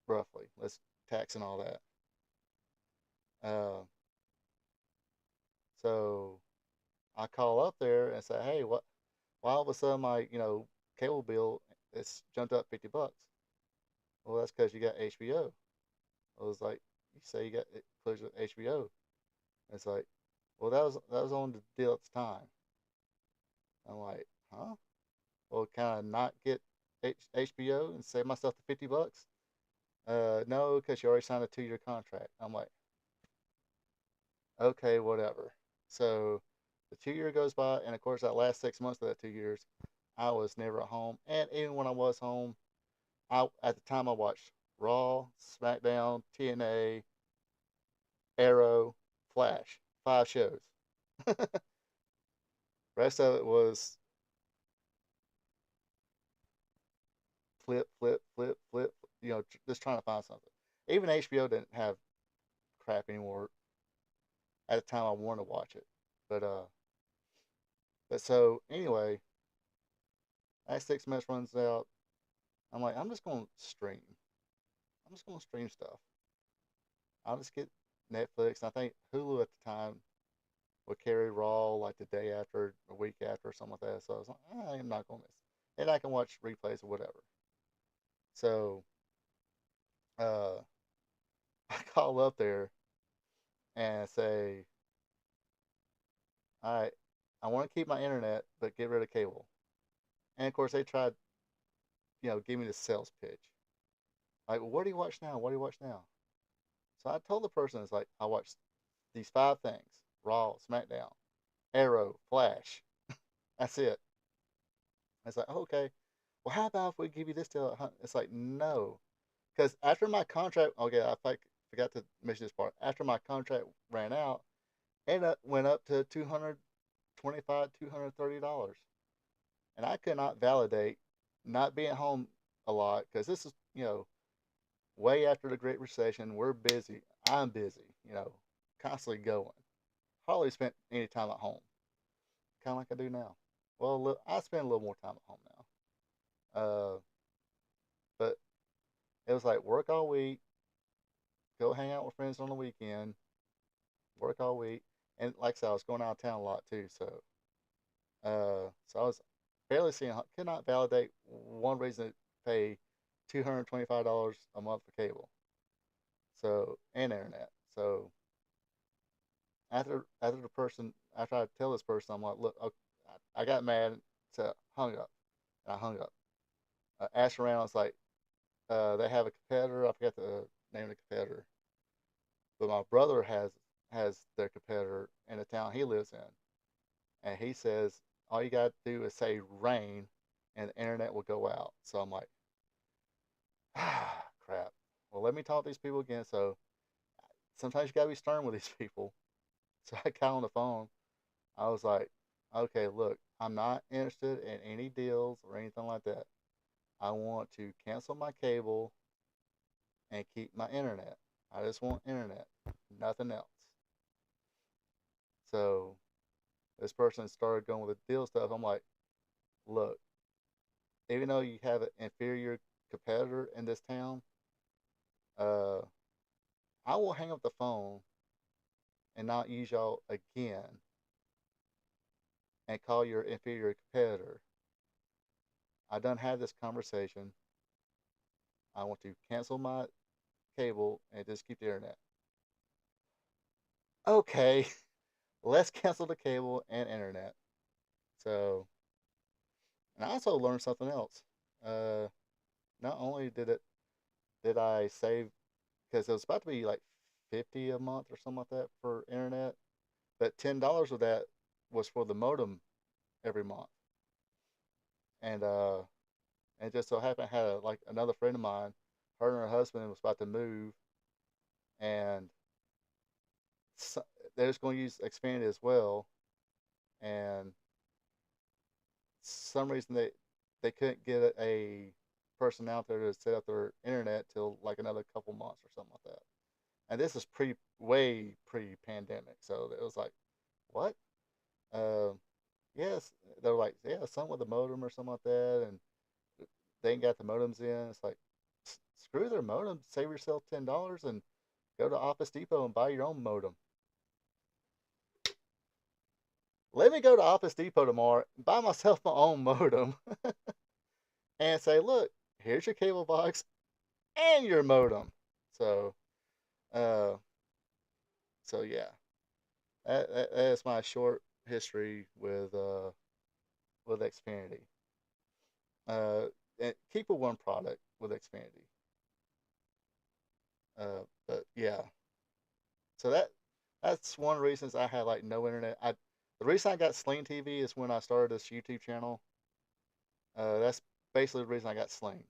roughly. Let's tax and all that. Uh, so I call up there and say, hey, what? Why all of a sudden my cable bill it's jumped up $50? Well, that's because you got HBO. I was like, you say you got it includes with HBO. It's like, well, that was on the deal at the time. I'm like, huh? Well, can I not get HBO and save myself the $50? No, because you already signed a 2 year contract. I'm like, okay, whatever. So the 2 year goes by, and of course, that last 6 months of that 2 years, I was never at home. And even when I was home, at the time I watched Raw, SmackDown, TNA, Arrow, Flash, 5 shows. Rest of it was flip, flip, flip, flip. Just trying to find something. Even HBO didn't have crap anymore at the time I wanted to watch it. But so anyway, that 6 months runs out. I'm like, I'm just gonna stream. I'm just gonna stream stuff. I'll just get Netflix. And I think Hulu at the time would carry Raw like the day after, a week after, or something like that. So I was like, I'm not gonna miss it. And I can watch replays or whatever. So uh, I call up there and say, all right, I want to keep my internet, but get rid of cable. And of course, they tried, give me the sales pitch. Like, what do you watch now? What do you watch now? So I told the person, it's like, I watch these 5 things: Raw, SmackDown, Arrow, Flash. That's it. It's like, okay, well, how about if we give you this deal? It's like, no. Because after my contract, okay, forgot to mention this part. After my contract ran out, it went up to $230. And I could not validate not being home a lot because this is, way after the Great Recession. We're busy. I'm busy, constantly going. Hardly spent any time at home, kind of like I do now. Well, I spend a little more time at home now. But it was like work all week, go hang out with friends on the weekend, work all week, and like I said, I was going out of town a lot too. So I was barely seeing. Could not validate one reason to pay $225 a month for cable, and internet. So after I tell this person, I'm like, look, okay, I got mad, so hung up, and I hung up. Asked around, it's like they have a competitor. I forgot the name of the competitor, but my brother has their competitor in the town he lives in, and he says all you got to do is say rain, and the internet will go out. So I'm like, ah, crap. Well, let me talk to these people again. So sometimes you got to be stern with these people. So I got on the phone. I was like, okay, look, I'm not interested in any deals or anything like that. I want to cancel my cable and keep my internet. I just want internet, nothing else. So this person started going with the deal stuff. I'm like, look, even though you have an inferior competitor in this town, uh, I will hang up the phone and not use y'all again and call your inferior competitor. I done had this conversation. I want to cancel my cable and just keep the internet. Okay, let's cancel the cable and internet. So, and I also learned something else. Uh, Not only did I save, because it was about to be like 50 a month or something like that for internet, but $10 of that was for the modem every month. And it just so happened I had like another friend of mine, her and her husband was about to move, and so, they was going to use Xfinity as well, and some reason they couldn't get a person out there to set up their internet till like another couple months or something like that. And this is way pre-pandemic, so it was like, what? Uh, yes, they were like, yeah, something with a modem or something like that, and they ain't got the modems in. It's like, screw their modem, save yourself $10 and go to Office Depot and buy your own modem. Let me go to Office Depot tomorrow, buy myself my own modem, and say, look, here's your cable box and your modem. So, uh, so yeah, that's my short history with Xfinity. Uh, and keep a one product with Xfinity. But yeah, so that's one of the reasons I had like no internet. The reason I got Sling TV is when I started this YouTube channel. That's basically the reason I got Sling.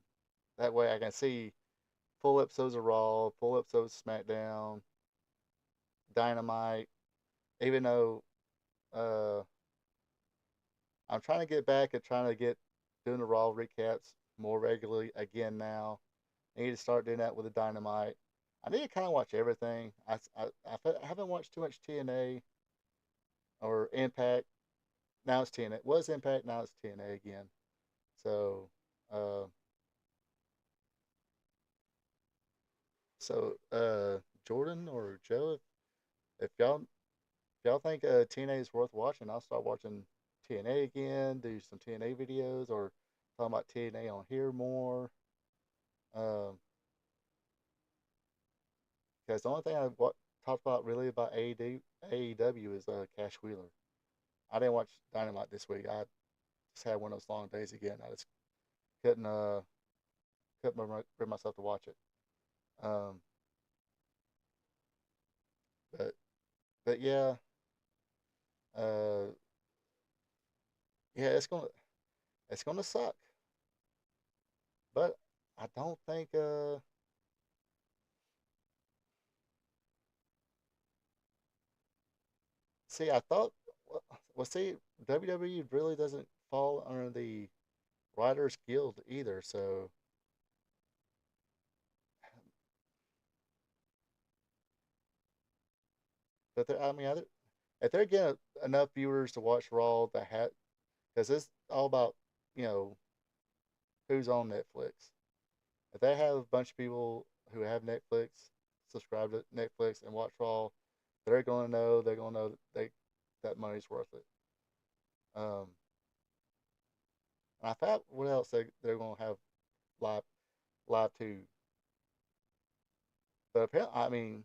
That way I can see full episodes of Raw, full episodes of SmackDown, Dynamite. Even though uh, I'm trying to get back and trying to get doing the Raw recaps more regularly again now. I need to start doing that with the Dynamite. I need to kind of watch everything. I haven't watched too much TNA or Impact. Now it's TNA. It was Impact, now it's TNA again. So, uh, Jordan or Joe, if y'all think TNA is worth watching, I'll start watching TNA again. Do some TNA videos or talking about TNA on here more. Um, because the only thing talked about really about AEW is Cash Wheeler. I didn't watch Dynamite this week. I just had one of those long days again. I just couldn't bring myself to watch it. Um, but yeah, uh, yeah, it's gonna suck. But I don't think see I thought well see WWE really doesn't fall under the Writers Guild either, so but I mean if they're getting enough viewers to watch Raw that had because it's all about you know who's on Netflix. If they have a bunch of people who have Netflix, subscribe to Netflix and watch Raw, they're gonna know that that money's worth it. Um, and I thought what else they're gonna have live live too, but apparently I mean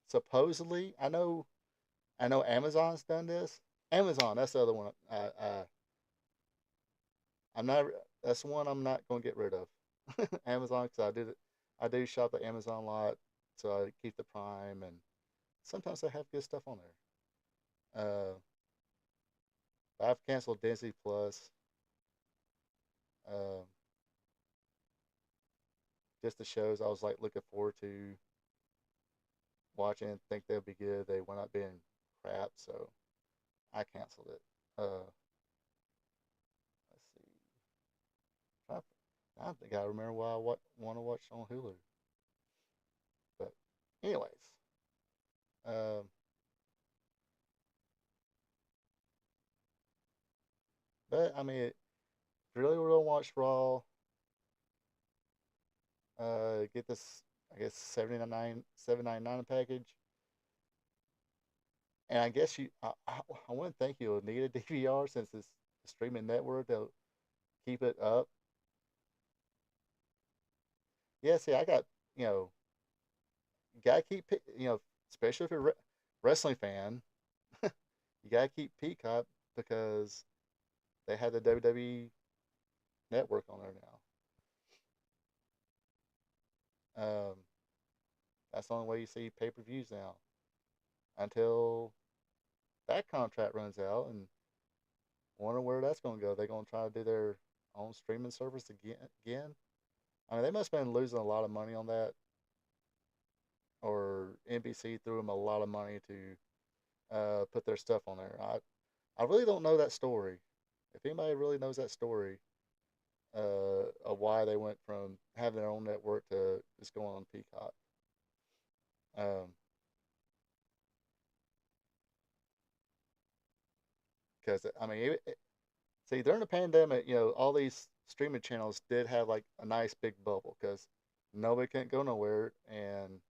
supposedly I know Amazon's done this. Amazon, that's the other one. I'm not. That's one I'm not gonna get rid of. Amazon, because I do shop at Amazon a lot, so I keep the Prime, and sometimes they have good stuff on there. I've canceled Disney Plus, uh, just the shows I was like looking forward to watching, and think they'll be good. They wound up being crap, so I canceled it. Let's see. I, I think I remember why I want to watch on Hulu. But, anyways, um, but I mean, if you really want to watch Raw, get this, I guess, 799 package. And I guess I wouldn't think you'll need a DVR since it's a streaming network. They'll keep it up. Yeah, see, I got, you know, you gotta keep, especially if you're a wrestling fan, you gotta keep Peacock because they have the WWE network on there now. That's the only way you see pay per views now until that contract runs out, and wonder where that's going to go. They're going to try to do their own streaming service again. I mean, they must have been losing a lot of money on that, or NBC threw them a lot of money to put their stuff on there. I really don't know that story. If anybody really knows that story of why they went from having their own network to just going on Peacock. Um, because I mean, see, during the pandemic, all these streaming channels did have like a nice big bubble because nobody couldn't go nowhere, and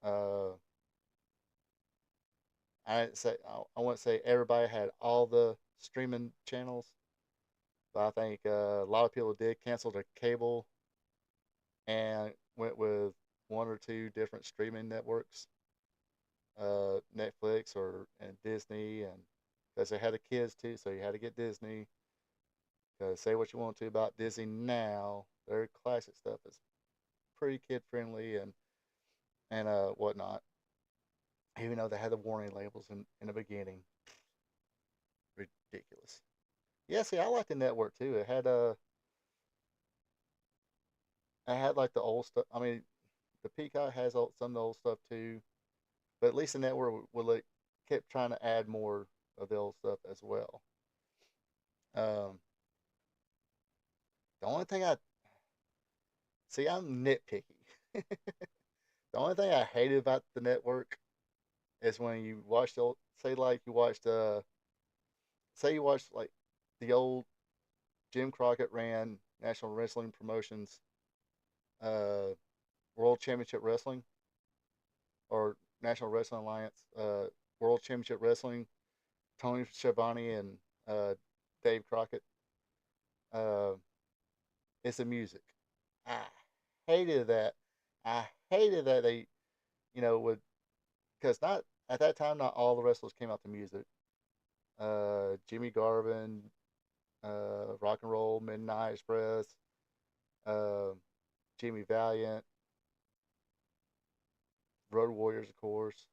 uh, I wouldn't say everybody had all the streaming channels, but I think a lot of people did cancel their cable and went with one or two different streaming networks, Netflix or and Disney, and because they had the kids too, so you had to get Disney. Because say what you want to about Disney now, their classic stuff is pretty kid friendly and whatnot. Even though they had the warning labels in the beginning, ridiculous. Yeah, see, I like the network too. I had like the old stuff. I mean, the Peacock has some of the old stuff too, but at least the network kept trying to add more of the old stuff as well. Um, the only thing I see, I'm nitpicky. The only thing I hated about the network is when you watch the old, say like you watched say you watched like the old Jim Crockett ran National Wrestling Promotions uh, World Championship Wrestling or National Wrestling Alliance World Championship Wrestling, Tony Schiavone and Dave Crockett. Uh, it's the music. I hated that. I hated that they, would because not at that time not all the wrestlers came out to music. Jimmy Garvin, Rock and Roll Midnight Express, uh, Jimmy Valiant, Road Warriors, of course.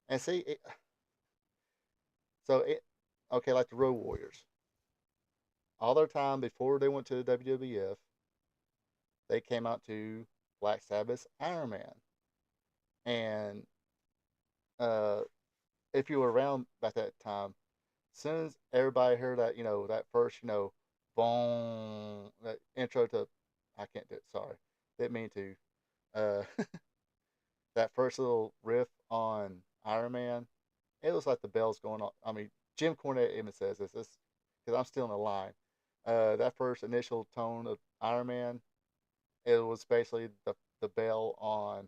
And see, okay, like the Road Warriors. All their time before they went to the WWF, they came out to Black Sabbath's Iron Man. And uh, if you were around at that time, as soon as everybody heard that, that first, boom, that intro to, I can't do it, sorry, didn't mean to, uh, that first little riff on Iron Man, it was like the bells going on. I mean, Jim Cornette even says this, because I'm still in the line. That first initial tone of Iron Man, it was basically the bell on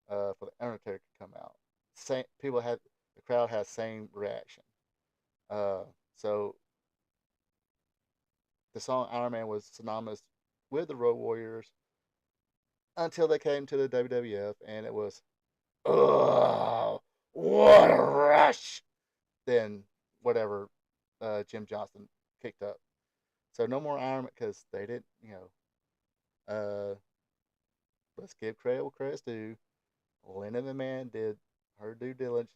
for the Undertaker to come out. Same people had the crowd had same reaction. Uh, so the song Iron Man was synonymous with the Road Warriors until they came to the WWF, and it was, oh, what a rush! Then whatever Jim Johnston kicked up. So no more Iron Man because they didn't, let's give credit where credit's due. Linda McMahon did her due diligence,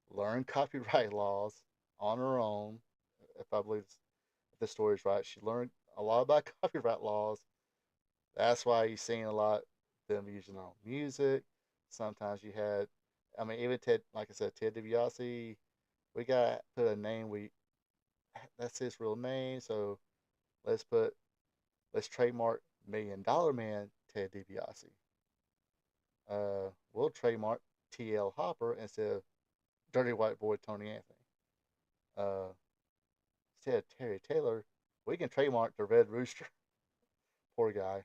learn copyright laws on her own. If I believe the story's right, she learned a lot about copyright laws. That's why you've seen a lot of them using their own music. Sometimes you had, I mean, even Ted, like I said, Ted DiBiase. We got to put a name. That's his real name. So let's trademark $1 Million Man Ted DiBiase. We'll trademark TL Hopper instead of Dirty White Boy Tony Anthony. Uh, Instead of Terry Taylor, we can trademark the Red Rooster. Poor guy.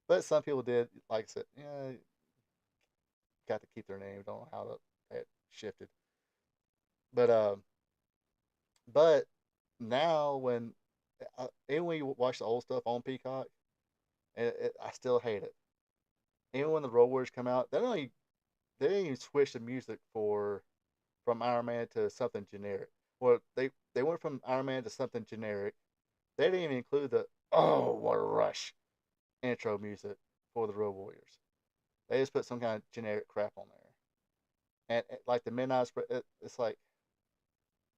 But some people did, like I said, got to keep their name. Don't know how that shifted. But but now even when you watch the old stuff on Peacock, I still hate it. Even when the Road Warriors come out, they didn't even switch the music from Iron Man to something generic. Well, they went from Iron Man to something generic. They didn't even include the "Oh, what a rush" intro music for the Road Warriors. They just put some kind of generic crap on there. And like the Midnight Express, it's like,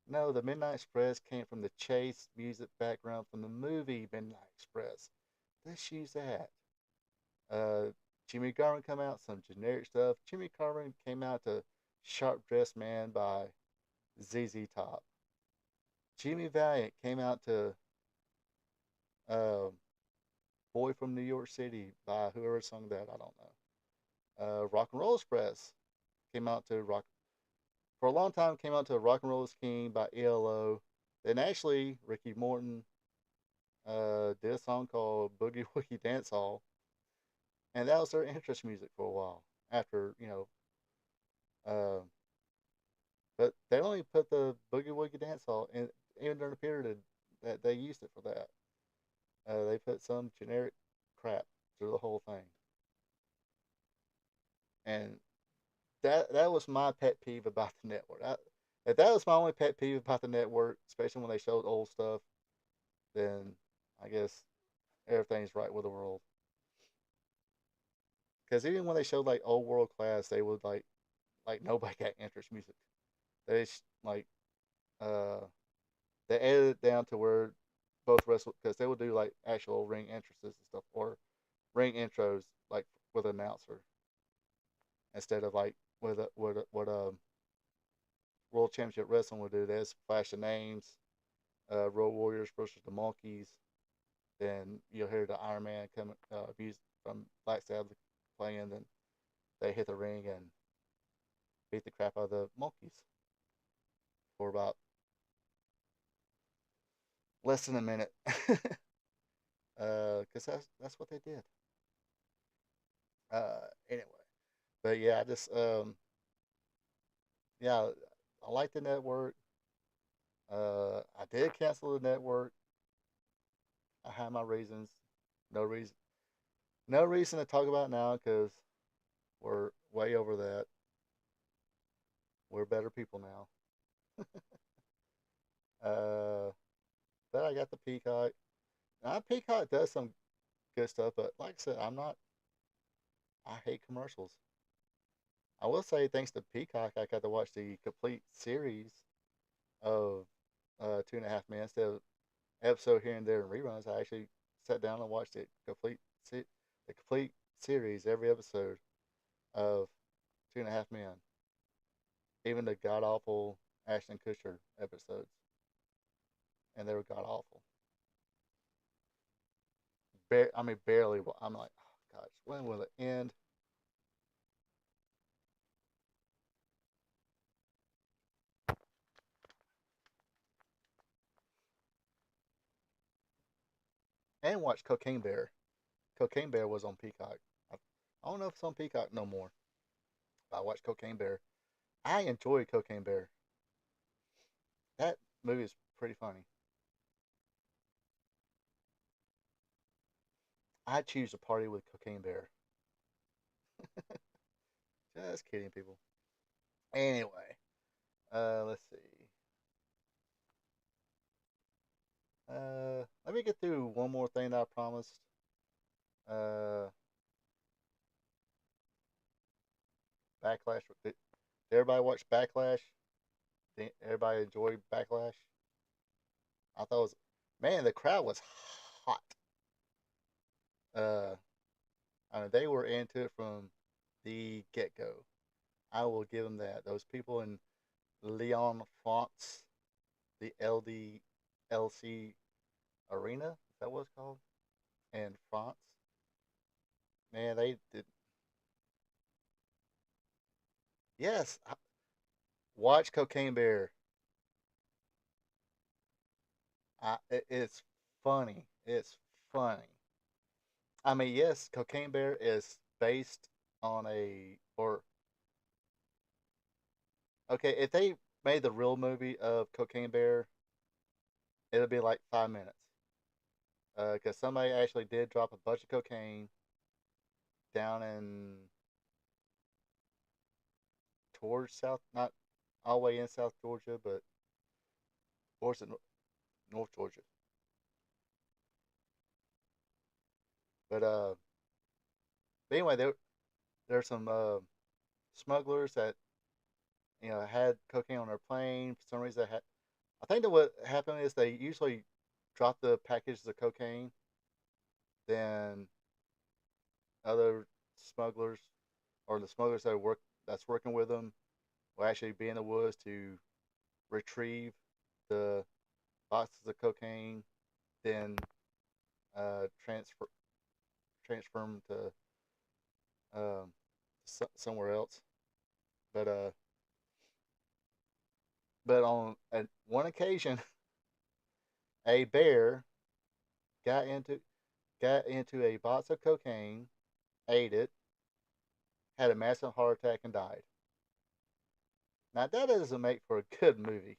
no, the Midnight Express came from the chase music background from the movie Midnight Express. Let's use that. Uh, Jimmy Garvin come out, some generic stuff. Jimmy Garvin came out to Sharp Dressed Man by ZZ Top. Jimmy Valiant came out to uh, Boy from New York City by whoever sung that, I don't know. Rock and Roll Express came out to for a long time, came out to Rock and Roll is King by ELO. Then actually, Ricky Morton did a song called Boogie Woogie Dance Hall. And that was their interest music for a while. After, uh, but they only put the Boogie Woogie Dance Hall in, even during the period that they used it for that. They put some generic crap through the whole thing. And that was my pet peeve about the network. If that was my only pet peeve about the network, especially when they showed old stuff, then I guess everything's right with the world. Because even when they showed like old world class, they would like nobody got interest music. They like uh they edited it down to where both wrestlers, because they would do like actual ring entrances and stuff, or ring intros like with an announcer instead of like with what World Championship Wrestling would do. There's flash the names, Road Warriors versus the Monkeys. Then you'll hear the Iron Man coming music from Black Sabbath playing. Then they hit the ring and beat the crap out of the Monkeys for about less than a minute. Because that's what they did. Anyway, but yeah, I just yeah, I like the network. I did cancel the network. I had my reasons. No reason. No reason to talk about it now because we're way over that. We're better people now. But I got the Peacock. Now Peacock does some good stuff, but like I said, I'm not. I hate commercials. I will say, thanks to Peacock, I got to watch the complete series of Two and a Half Men instead of episode here and there in reruns. I actually sat down and watched the complete series, every episode of Two and a Half Men, even the god awful Ashton Kutcher episodes, and they were god awful. Barely. I'm like, oh gosh, when will it end? And watch Cocaine Bear. Cocaine Bear was on Peacock. I don't know if it's on Peacock no more. But I watched Cocaine Bear. I enjoy Cocaine Bear. That movie is pretty funny. I choose to party with Cocaine Bear. Just kidding, people. Anyway, let's see. Let me get through one more thing that I promised. Uh, Backlash. Did everybody watch Backlash? Did everybody enjoy Backlash? I thought it was, man, the crowd was hot. Uh, I mean, they were into it from the get go. I will give them that. Those people in Lyon, France, the LDLC Arena, is that what it's called? In France. Man, they did. Yes, watch Cocaine Bear. It's funny. It's funny. I mean, yes, Cocaine Bear is based on or okay, if they made the real movie of Cocaine Bear, it'll be like 5 minutes. Because somebody actually did drop a bunch of cocaine down in towards South, not all the way in South Georgia, but towards North Georgia. But anyway, there's some smugglers that had cocaine on their plane. For some reason, I think that what happened is they usually drop the packages of cocaine, then other smugglers or the smugglers that's working with them will actually be in the woods to retrieve the boxes of cocaine, then transfer them to somewhere else. But on one occasion, a bear got into a box of cocaine, ate it, had a massive heart attack, and died. Now that doesn't make for a good movie.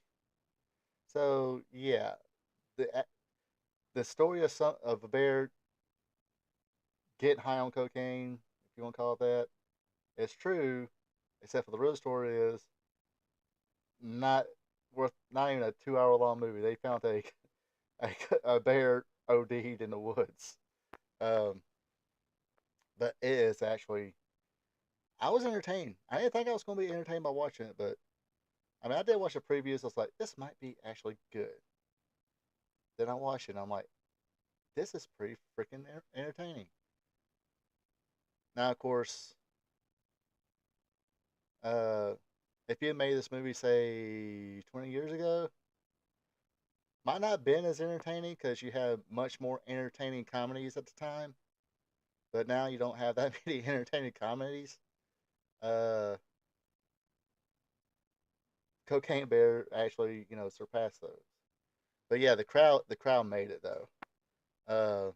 So yeah, the story of a bear getting high on cocaine, if you want to call it that, it's true, except for the real story is not not even a 2 hour long movie. They found a bear OD'd in the woods. Um, but it is actually, I was entertained. I didn't think I was going to be entertained by watching it, but I mean, I did watch the previews. I was like, this might be actually good. Then I watched it, and I'm like, this is pretty freaking entertaining. Now, of course, if you had made this movie, say, 20 years ago, might not have been as entertaining because you had much more entertaining comedies at the time. But now you don't have that many entertaining comedies. Cocaine Bear actually, surpassed those. But yeah, the crowd made it though. Uh,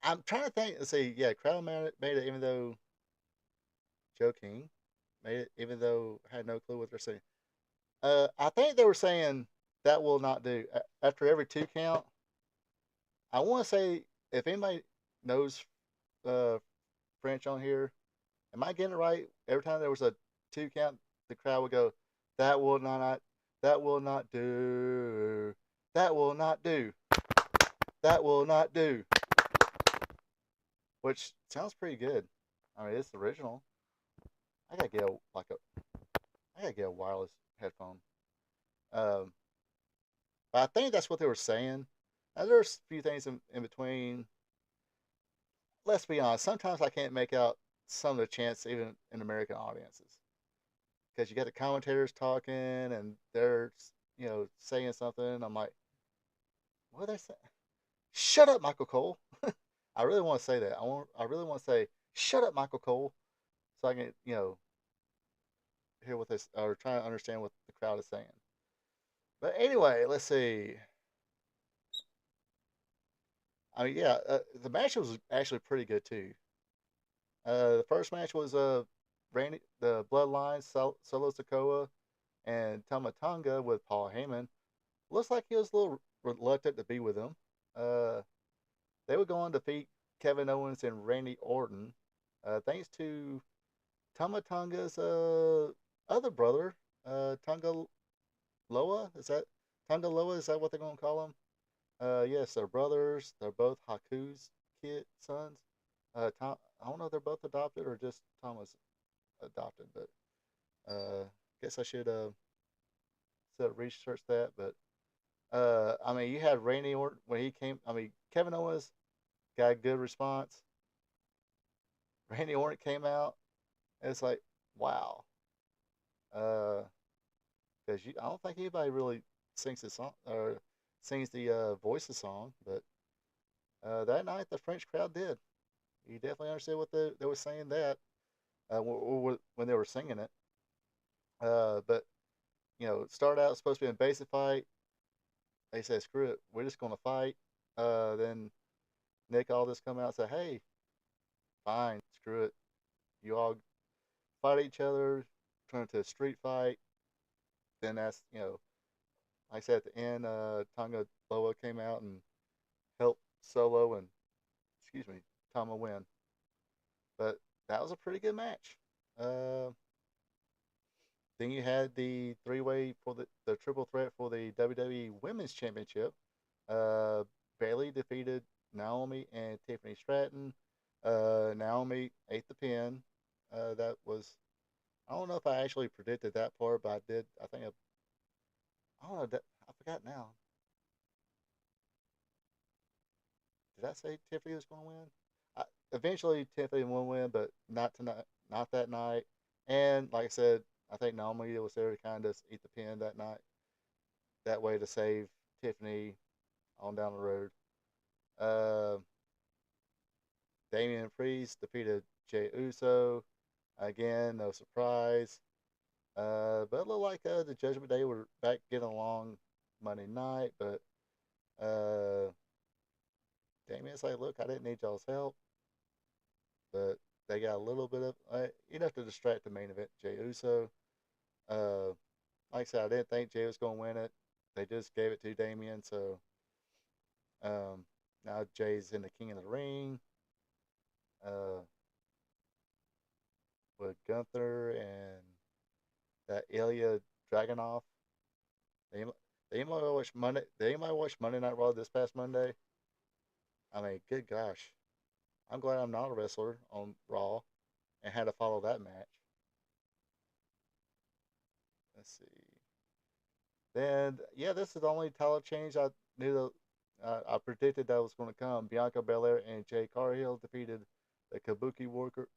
I'm trying to think. Let's see. Yeah, crowd made it, even though Joe King made it, even though I had no clue what they're saying. I think they were saying that will not do. After every 2 count, I want to say, if anybody knows French on here, am I getting it right? Every time there was a 2 count, the crowd would go, "That will not, that will not do, that will not do, that will not do." which sounds pretty good. I mean, it's original. I gotta get I gotta get a wireless headphone. Um, but I think that's what they were saying. There's a few things in between. Let's be honest. Sometimes I can't make out some of the chants even in American audiences because you got the commentators talking and they're saying something. I'm like, what are they saying? Shut up, Michael Cole. I really want to say that. I really want to say, shut up, Michael Cole, so I can hear what this or try to understand what the crowd is saying. But anyway, let's see. I mean, yeah, the match was actually pretty good too. The first match was Randy, the Bloodline, Solo Sikoa, and Tama Tonga with Paul Heyman. Looks like he was a little reluctant to be with him. Uh, they would go on to defeat Kevin Owens and Randy Orton, thanks to Tama Tonga's other brother, Tonga Loa. Is that Tonga Loa? Is that what they're going to call him? Yes, they're brothers. They're both Haku's sons. I don't know if they're both adopted or just Tom was adopted, but guess I should research that. But I mean, you had Randy Orton when he came. I mean, Kevin Owens got a good response. Randy Orton came out. And it's like, wow. Because I don't think anybody really sings the song or sings the voice of the song, but that night the French crowd did. You definitely understood what they were saying that when they were singing it. But it started out supposed to be a basic fight. They said, "Screw it, we're just going to fight." Then Nick Aldis come out and said, "Hey, fine, screw it. You all fight each other, turn into a street fight." Then that's like I said at the end, Tonga Loa came out and helped Solo and Tama win. But that was a pretty good match. Uh, then you had the three-way for the triple threat for the WWE Women's Championship. Uh, Bayley defeated Naomi and Tiffany Stratton. Naomi ate the pin. That was I don't know if I actually predicted that part, but I did. I don't know. I forgot now. Did I say Tiffany was going to win? Eventually, Tiffany will win, but not tonight. Not that night. And like I said, I think Naomi was there to kind of eat the pin that night. That way to save Tiffany on down the road. Uh, Damian Priest defeated Jey Uso. Again, no surprise. But it looked like the Judgment Day were back getting along Monday night. But Damian's like, look, I didn't need y'all's help. But they got a little bit of enough to distract the main event, Jey Uso. Uh, like I said, I didn't think Jey was going to win it. They just gave it to Damian, so now Jay's in the King of the Ring with Gunther and that Ilya Dragunov. They might watch Monday. They might watch Monday Night Raw this past Monday. I mean, good gosh, I'm glad I'm not a wrestler on Raw and had to follow that match. Let's see. Then yeah, this is the only title change I knew that I predicted that was going to come. Bianca Belair and Jay Cargill defeated the Kabuki Walkers,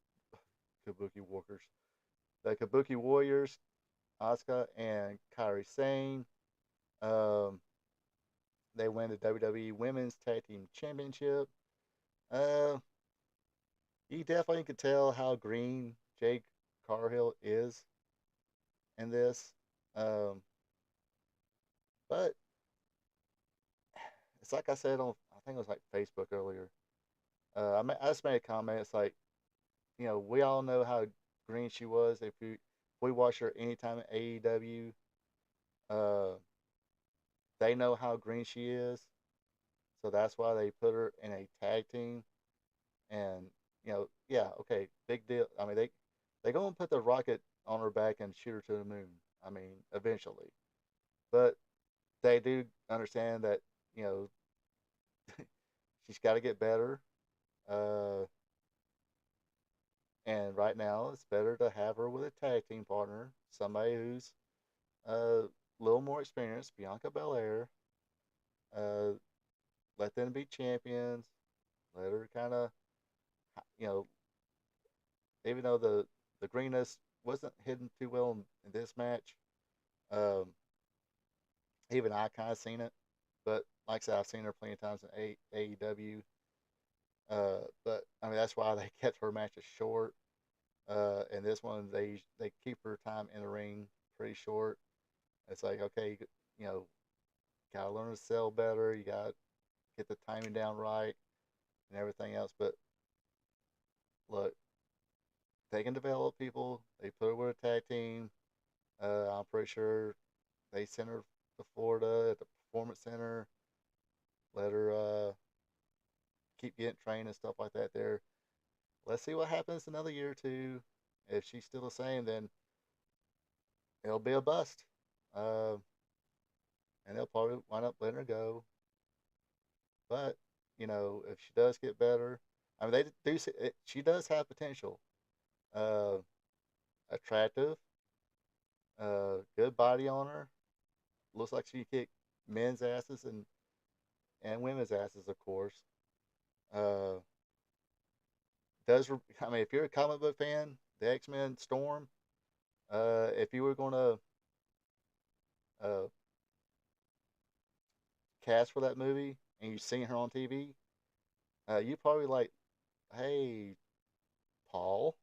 the Kabuki Warriors, Asuka and Kairi Sane. Um, they win the WWE Women's Tag Team Championship. Uh, you definitely could tell how green Jay Cargill is in this. Um, but it's like I said on, I think it was like Facebook earlier. I just made a comment. It's like, we all know how green she was. If we watch her anytime in AEW, uh, they know how green she is. So that's why they put her in a tag team. And, yeah, okay, big deal. I mean, they going to put the rocket on her back and shoot her to the moon. I mean, eventually. But they do understand that, she's got to get better. And right now, it's better to have her with a tag team partner, somebody who's a little more experienced, Bianca Belair. Uh, let them be champions. Let her kind of, you know, even though the greenness wasn't hidden too well in this match, um, even I kind of seen it. But like I said, I've seen her plenty of times in AEW. But I mean, that's why they kept her matches short. And this one, they keep her time in the ring pretty short. It's like, okay, you know, gotta learn to sell better. You gotta get the timing down right and everything else. But look, they can develop people. They put her with a tag team. I'm pretty sure they sent her to Florida at the Performance Center. Let her keep getting trained and stuff like that there. Let's see what happens another year or two. If she's still the same, then it'll be a bust. Uh, and they'll probably wind up letting her go. But, you know, if she does get better, I mean, they do. She does have potential. Uh, Attractive, good body on her. Looks like she kick men's asses and women's asses, of course. Uh, I mean, if you're a comic book fan, the X-Men Storm. If you were gonna uh, cast for that movie and you've seen her on TV, you probably like, hey, Paul,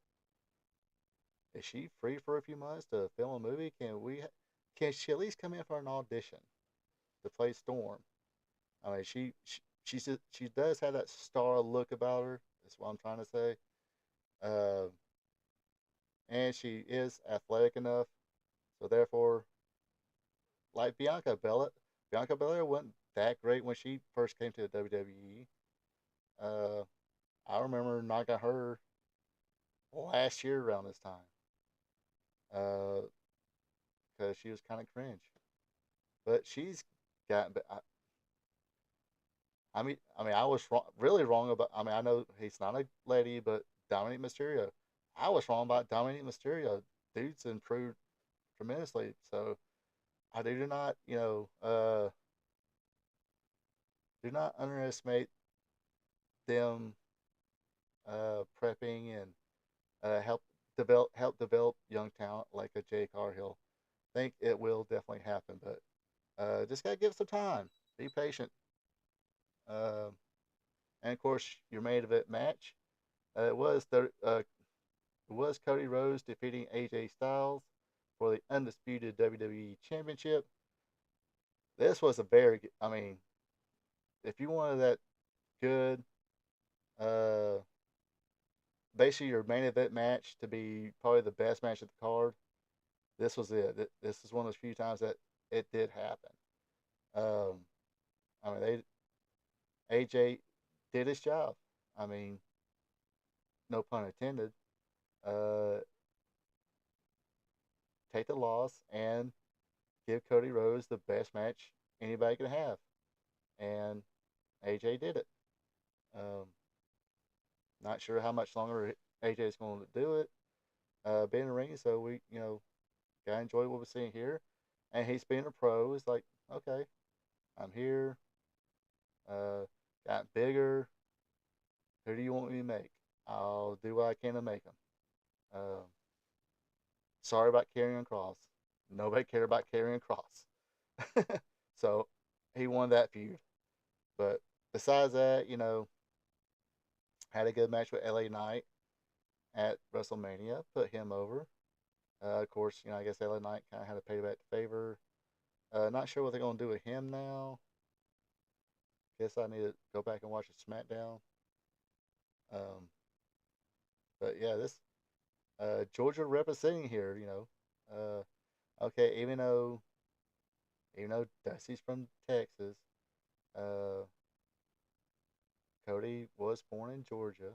is she free for a few months to film a movie? Can she at least come in for an audition to play Storm? I mean, she does have that star look about her. That's what I'm trying to say. Uh, and she is athletic enough, so therefore, like Bianca Belair wasn't that great when she first came to the WWE. Uh, I remember knocking her last year around this time, because she was kind of cringe. But she's gotten. I was wrong, really wrong about. I mean, I know he's not a lady, but Dominic Mysterio, I was wrong about Dominic Mysterio. Dude's improved tremendously. So I do not, do not underestimate them prepping and help develop young talent like a Jay Cargill. Think it will definitely happen, but just gotta give it some time. Be patient. Uh, and of course, your main event match. It was Cody Rhodes defeating AJ Styles for the undisputed WWE Championship. This was a very, I mean, if you wanted that good, uh, basically your main event match to be probably the best match of the card, this was it. This is one of those few times that it did happen. Um, I mean, AJ did his job. I mean, no pun intended. Uh, take the loss and give Cody Rhodes the best match anybody can have, and AJ did it. Um, Not sure how much longer AJ is going to do it, being in the ring. So we, gotta enjoy what we're seeing here. And he's being a pro. It's like, okay, I'm here. Uh, got bigger. Who do you want me to make? I'll do what I can to make him. Um, Sorry about carrying Cross. Nobody cared about carrying Cross. So he won that feud. But besides that, had a good match with LA Knight at WrestleMania. Put him over. Of course, I guess LA Knight kind of had to pay back the favor. Not sure what they're going to do with him now. Guess I need to go back and watch a SmackDown. Um, but yeah, this Georgia representing here, okay, even though Dusty's from Texas, uh, Cody was born in Georgia,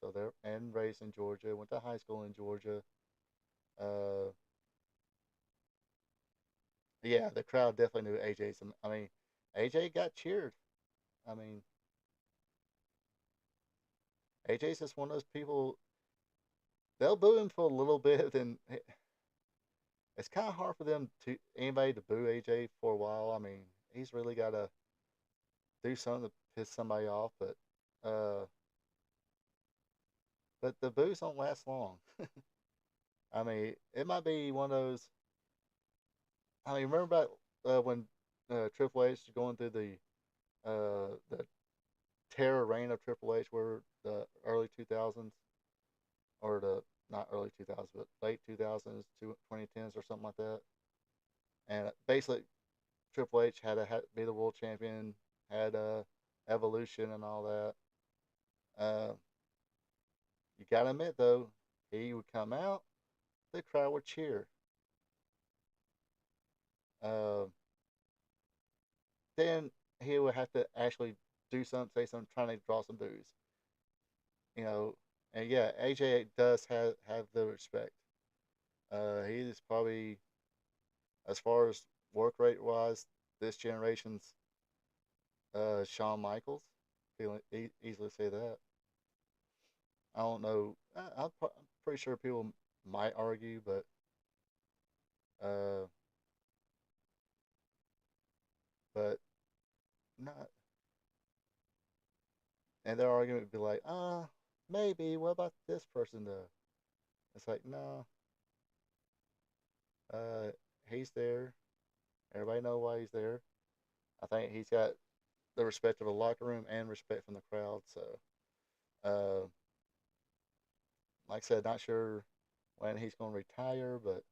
so they're and raised in Georgia. Went to high school in Georgia. Uh, yeah, the crowd definitely knew AJ. I mean, AJ got cheered. I mean, AJ's just one of those people. they'll boo him for a little bit, then it's kind of hard for them to anybody to boo AJ for a while. I mean, he's really got to do something to piss somebody off, uh, but the boos don't last long. I mean, it might be one of those. I mean, remember about when Triple H was going through the terror reign of Triple H, where the early 2000s or the not early 2000s, but late 2000s, 2010s or something like that. And basically, Triple H had to be the world champion, had evolution and all that. Uh, you gotta admit though, he would come out, the crowd would cheer. Uh, then he would have to actually do something, say something, trying to draw some boos. You know, and yeah, AJ does have the respect. He is probably, as far as work rate wise, this generation's Shawn Michaels. Feel easily say that. I don't know. I'm pretty sure people might argue, but uh, but not. And their argument would be like, maybe. What about this person though? It's like, no, uh, he's there. Everybody know why he's there. I think he's got the respect of the locker room and respect from the crowd. So, uh, like I said, not sure when he's going to retire, but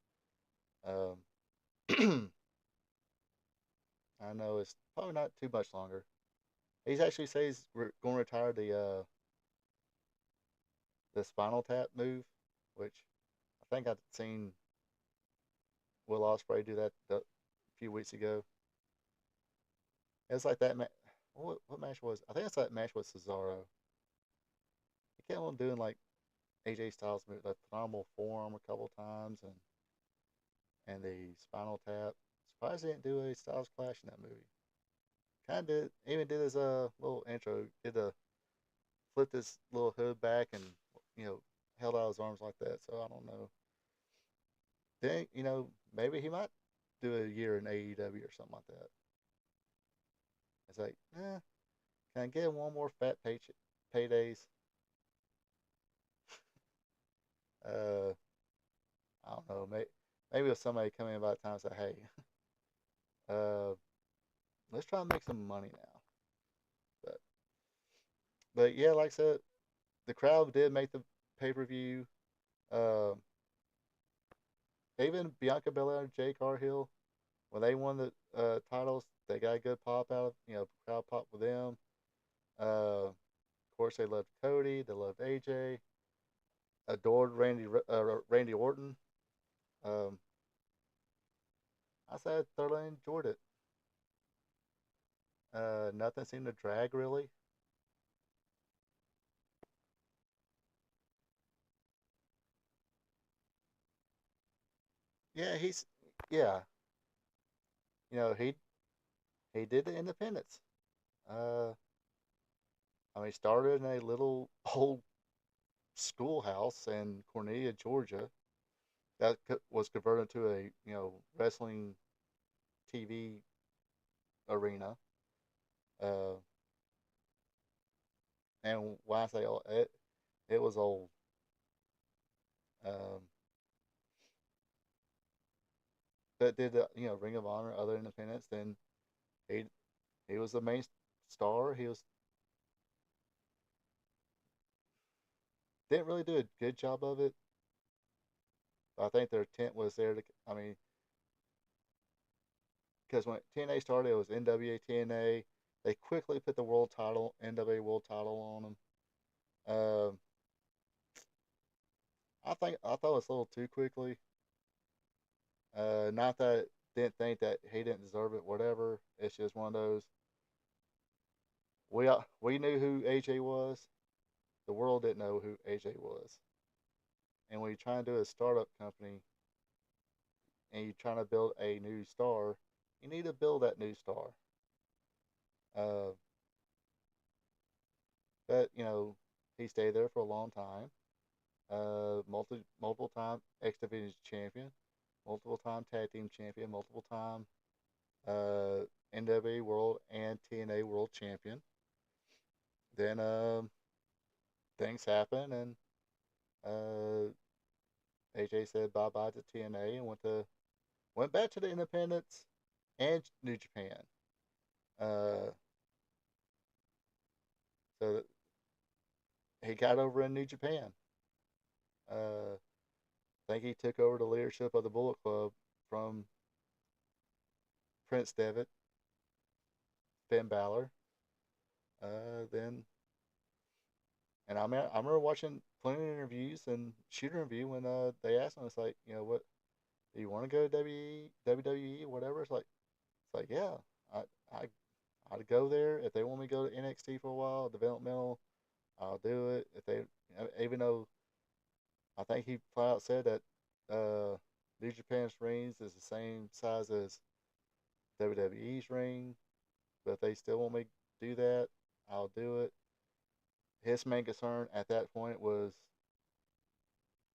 I know it's probably not too much longer. He's actually says he's going to retire the Spinal Tap move, which I think I'd seen Will Ospreay do that a few weeks ago. It's like that. What match was? I think it's that match with Cesaro. He kept on doing like AJ Styles move, the phenomenal forearm a couple times, and the Spinal Tap. Surprised he didn't do a Styles Clash in that movie. Kind of did, even did his little intro. Did a flipped his little hood back and you know held out his arms like that. So I don't know. Think maybe he might do a year in AEW or something like that. It's like, can I get him one more fat paydays? Uh, I don't know. Maybe if somebody come in by the time and say, hey, uh, let's try to make some money now. But yeah, like I said, the crowd did make the pay per view. Uh, even Bianca Belair and Jay Cargill, when they won the titles, they got a good pop out of crowd pop with them. Of course, they loved Cody. They loved AJ. Adored Randy Orton. Um, I said I thoroughly enjoyed it. Nothing seemed to drag really. Yeah, yeah. He did the Independence. Uh, I mean, he started in a little old schoolhouse in Cornelia, Georgia, that was converted to a wrestling TV arena. Uh, and when I say old, it was old. Um, that did the Ring of Honor, other independents. Then he he was the main star. He was didn't really do a good job of it. But I think their intent was there to. I mean, because when TNA started, it was NWA TNA. They quickly put the world title, NWA world title on them. Um, I thought it was a little too quickly. Not that didn't think that he didn't deserve it, whatever. It's just one of those. We knew who AJ was. The world didn't know who AJ was. And when you're trying to do a startup company and you're trying to build a new star, you need to build that new star. Uh, but he stayed there for a long time. multiple time X Division champion, multiple time tag team champion, multiple time NWA World and TNA World champion. Then things happen, and AJ said bye bye to TNA and went back to the Independents and New Japan. So he got over in New Japan. I think he took over the leadership of the Bullet Club from Prince Devitt, Finn Balor. Then, and I remember watching plenty of interviews and shooter interview when they asked him, it's like, what do you want to go to WWE, whatever? It's like, yeah, I I'd go there if they want me to go to NXT for a while, developmental. I'll do it. If they, even though I think he flat out said that New Japan's rings is the same size as WWE's ring, but if they still want me to do that, I'll do it. His main concern at that point was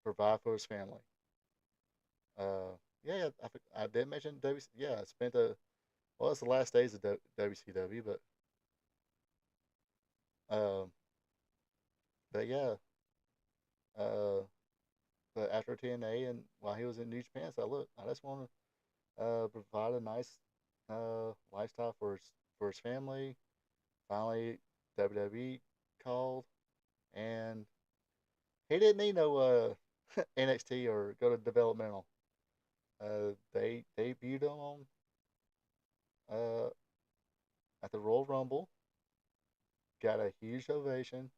provide for his family. Yeah, I did mention WC. Yeah, I spent it's the last days of WCW, um, but yeah, uh, but after TNA and while he was in New Japan, so look, I just want to provide a nice lifestyle for his family. Finally, WWE called, and he didn't need no NXT or go to developmental. They debuted him on uh, at the Royal Rumble, got a huge ovation,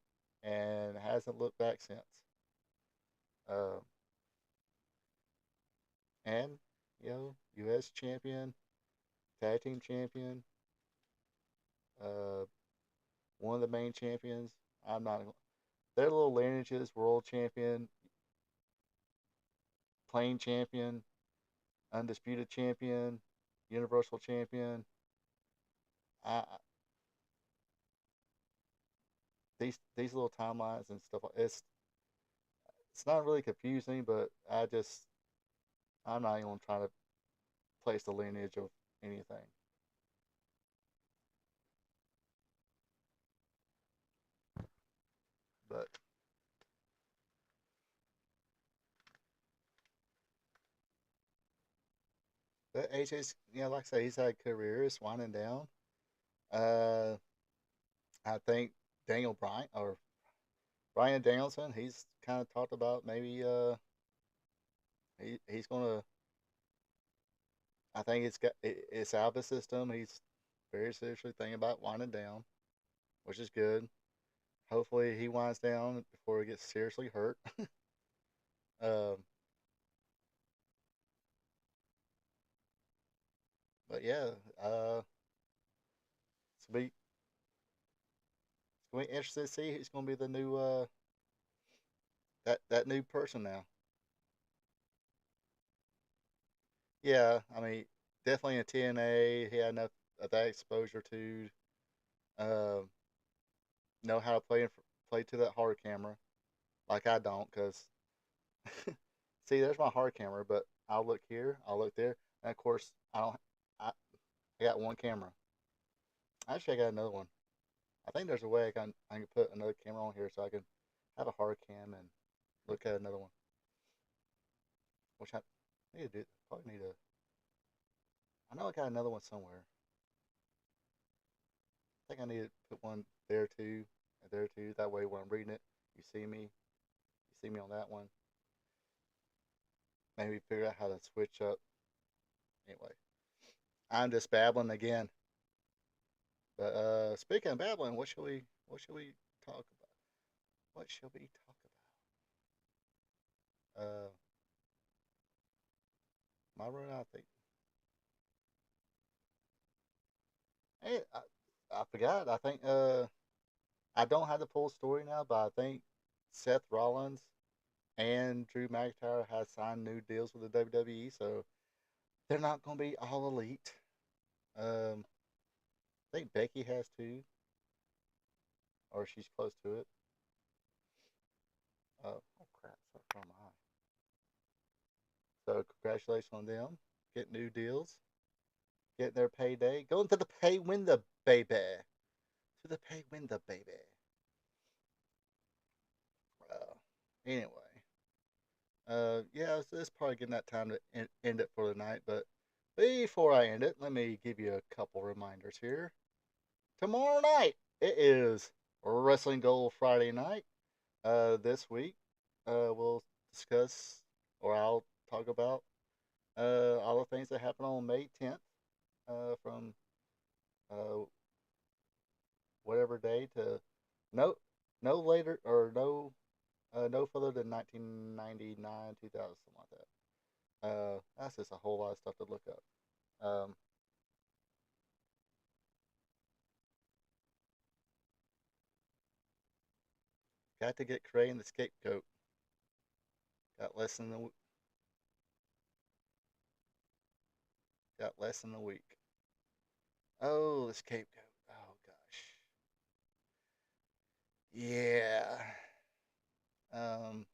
and hasn't looked back since. Uh, and U.S. champion, tag team champion, uh, one of the main champions. I'm not. Their little lineages: world champion, plain champion, undisputed champion, universal champion. I these little timelines and stuff. It's not really confusing, but I'm not even trying to place the lineage of anything. But AJ's, like I say, he's had a career. It's winding down. Uh, I think Daniel Bryan or Brian Danielson, he's kind of talked about maybe he's gonna. I think it's out of the system. He's very seriously thinking about winding down, which is good. Hopefully, he winds down before he gets seriously hurt. um, but yeah, it's gonna be interesting to see who's gonna be the new that new person now. Yeah, I mean, definitely in TNA, he had enough of that exposure to um, know how to play to that hard camera. Like I don't, cause see, there's my hard camera, but I'll look here, I'll look there, and of course, I don't. I got one camera. Actually, I got another one. I think there's a way I can put another camera on here so I can have a hard cam and look at another one. Which I need to do. Probably need to. I know I got another one somewhere. I think I need to put one there too, and there too. That way, when I'm reading it, you see me. You see me on that one. Maybe figure out how to switch up. Anyway, I'm just babbling again. But speaking of babbling, what should we talk about? What should we talk about? My run, I think. Hey, I forgot. I think I don't have the full story now, but I think Seth Rollins and Drew McIntyre have signed new deals with the WWE, so they're not going to be all elite. Um, I think Becky has too, or she's close to it. Oh crap! Or am I? So congratulations on them. Getting new deals. Getting their payday. Going to the pay window, baby. To the pay window, baby. Anyway. Yeah, so it's probably getting that time to end it for the night. But before I end it, let me give you a couple reminders here. Tomorrow night, it is Wrestling Gold Friday night. This week, we'll discuss, or I'll talk about, all the things that happened on May 10th, from uh, whatever day to no no later or no further than 1999, 2000, something like that. That's just a whole lot of stuff to look up. Got to get creating the scapegoat. Got less than a week. Oh, the scapegoat. Oh gosh. Yeah. Um.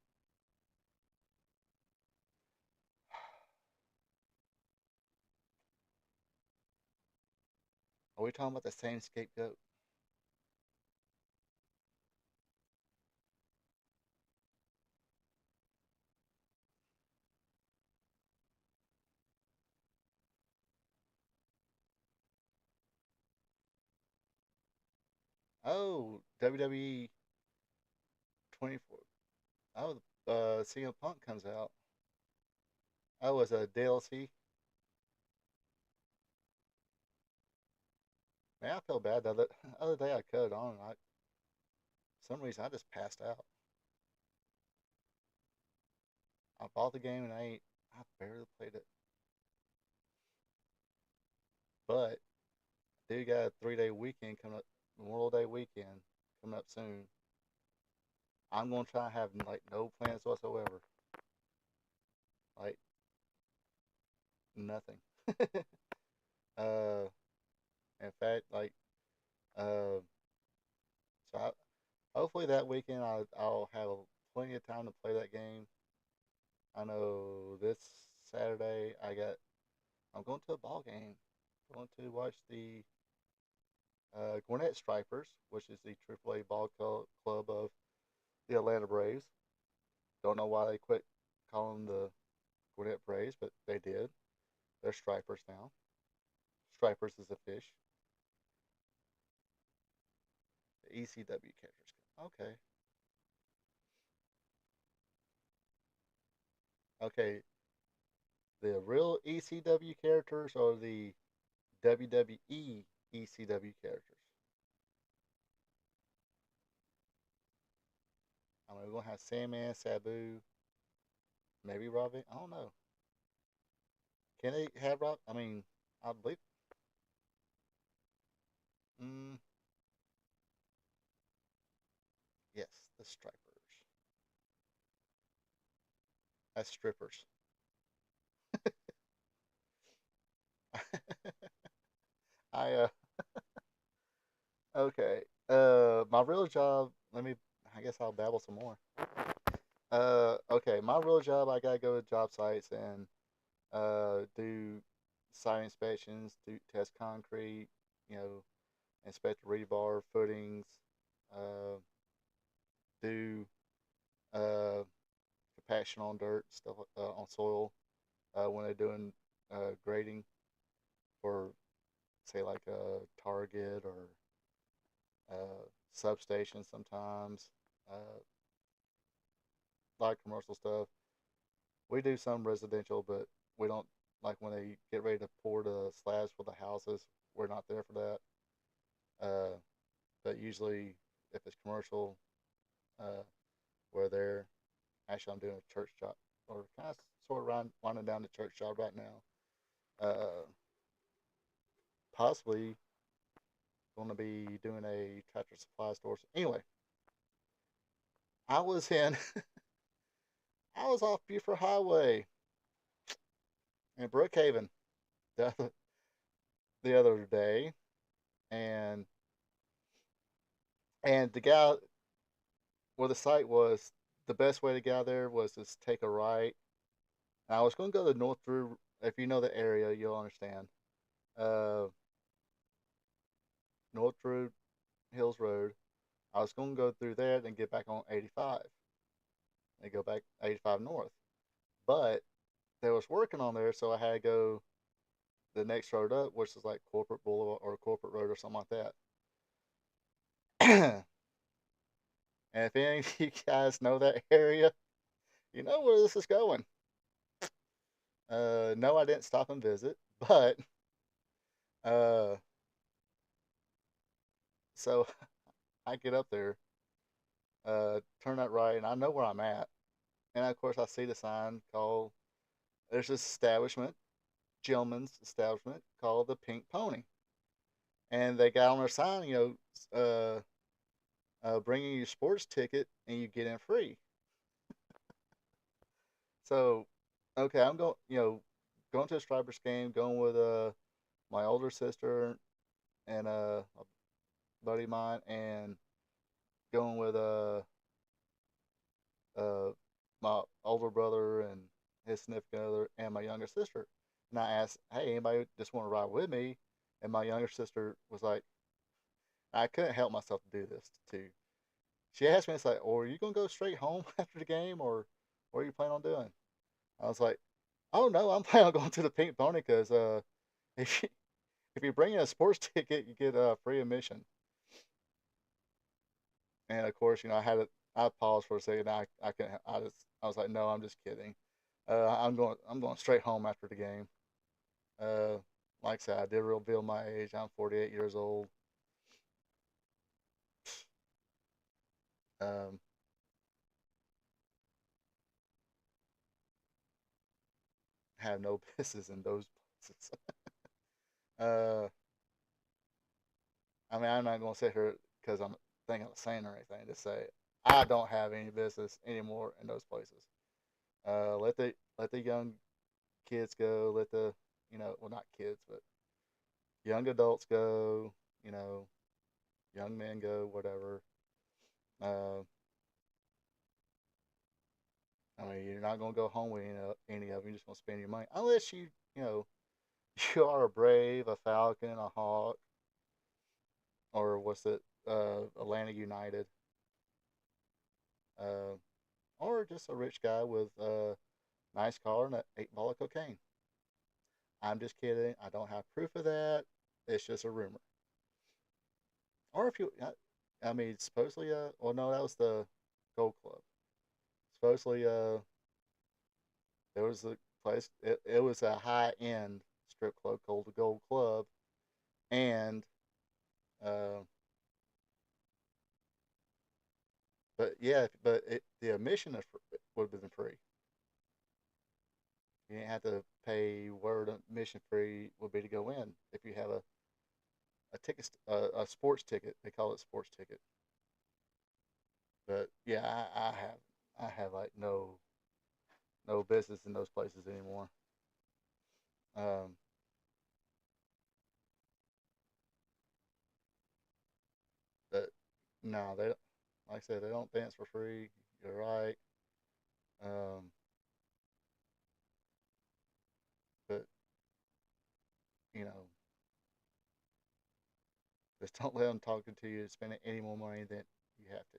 Are we talking about the same scapegoat? Oh, WWE 24. Oh, CM Punk comes out. Oh, as a DLC. Man, I feel bad. The other day I cut it on, and for some reason I just passed out. I bought the game and I barely played it. But I do got a 3-day weekend coming up, Memorial Day weekend coming up soon. I'm gonna try to have like no plans whatsoever. Like nothing. uh, in fact, like uh, so hopefully that weekend I'll have plenty of time to play that game. I know this Saturday I'm going to a ball game. I'm going to watch the Gwinnett Stripers, which is the AAA ball club of the Atlanta Braves. Don't know why they quit calling them the Gwinnett Braves, but they did. They're Stripers now. Stripers is a fish. The ECW characters. Okay. Okay. The real ECW characters or the WWE ECW characters? I mean, we're going to have Sandman, Sabu, maybe Robbie. I don't know. Can they have Rob? I mean, I believe. Mm, yes, the Stripers. That's strippers. I okay. My real job. Let me. I guess I'll babble some more. Okay. My real job. I gotta go to job sites and do site inspections, do test concrete. You know, inspect the rebar footings. Uh, do compaction on dirt stuff, on soil, when they're doing grading for, say, like a Target or substation sometimes. A lot of commercial stuff. We do some residential, but we don't, like when they get ready to pour the slabs for the houses. We're not there for that. Uh, but usually, if it's commercial, uh, we're there. Actually, I'm doing a church job, or kind of sort of winding down the church job right now. Possibly going to be doing a tractor supply store. Anyway, I was in, I was off Buford Highway in Brookhaven the, the other day, and the guy where the site was, the best way to get out there was to take a right. And I was going to go to North through. If you know the area, you'll understand. Uh, North through Hills Road. I was going to go through there and get back on 85 and go back 85 north. But they was working on there, so I had to go the next road up, which is like Corporate Boulevard or Corporate Road or something like that. And if any of you guys know that area, you know where this is going. No, I didn't stop and visit, but uh, so I get up there, turn that right, and I know where I'm at. And of course, I see the sign called, there's this establishment, gentleman's establishment called the Pink Pony. And they got on their sign, bringing your sports ticket and you get in free. So, okay, I'm going, going to a Stripers game, going with my older sister and a buddy of mine, and going with uh, my older brother and his significant other and my younger sister. And I asked, hey, anybody just want to ride with me? And my younger sister was like, I couldn't help myself to do this too. She asked me, it's like, "Oh, are you gonna go straight home after the game, or what are you planning on doing?" I was like, "Oh no, I'm planning on going to the Pink Pony because if you, if you bring in a sports ticket, you get free admission." And of course, I paused for a second. I can I was like, "No, I'm just kidding. I'm going straight home after the game." Uh, like I said, I did reveal my age. I'm 48 years old. Um, have no business in those places. uh, I mean, I'm not gonna sit here because I'm thinking of saying or anything to say I don't have any business anymore in those places. Let the young kids go. Let the well, not kids, but young adults go. You know, young men go. Whatever. Uh, I mean, you're not gonna go home with any of them. You're just gonna spend your money unless you know you are a Brave, a Falcon, a Hawk, or what's it? Atlanta United. Uh, or just a rich guy with nice car and an 8 ball of cocaine. I'm just kidding. I don't have proof of that. It's just a rumor. Or if you, I mean, supposedly, well, no, that was the Gold Club. Supposedly, there was a place. It was a high end strip club called the Gold Club, and uh, but yeah, the admission would have been free. You didn't have to pay word admission free would be to go in if you have a ticket, a sports ticket. They call it sports ticket. But yeah, I have like no business in those places anymore. Um, but no, they like I said, they don't dance for free. You're right. Um, but you know, just don't let them talking to you spending any more money than you have to.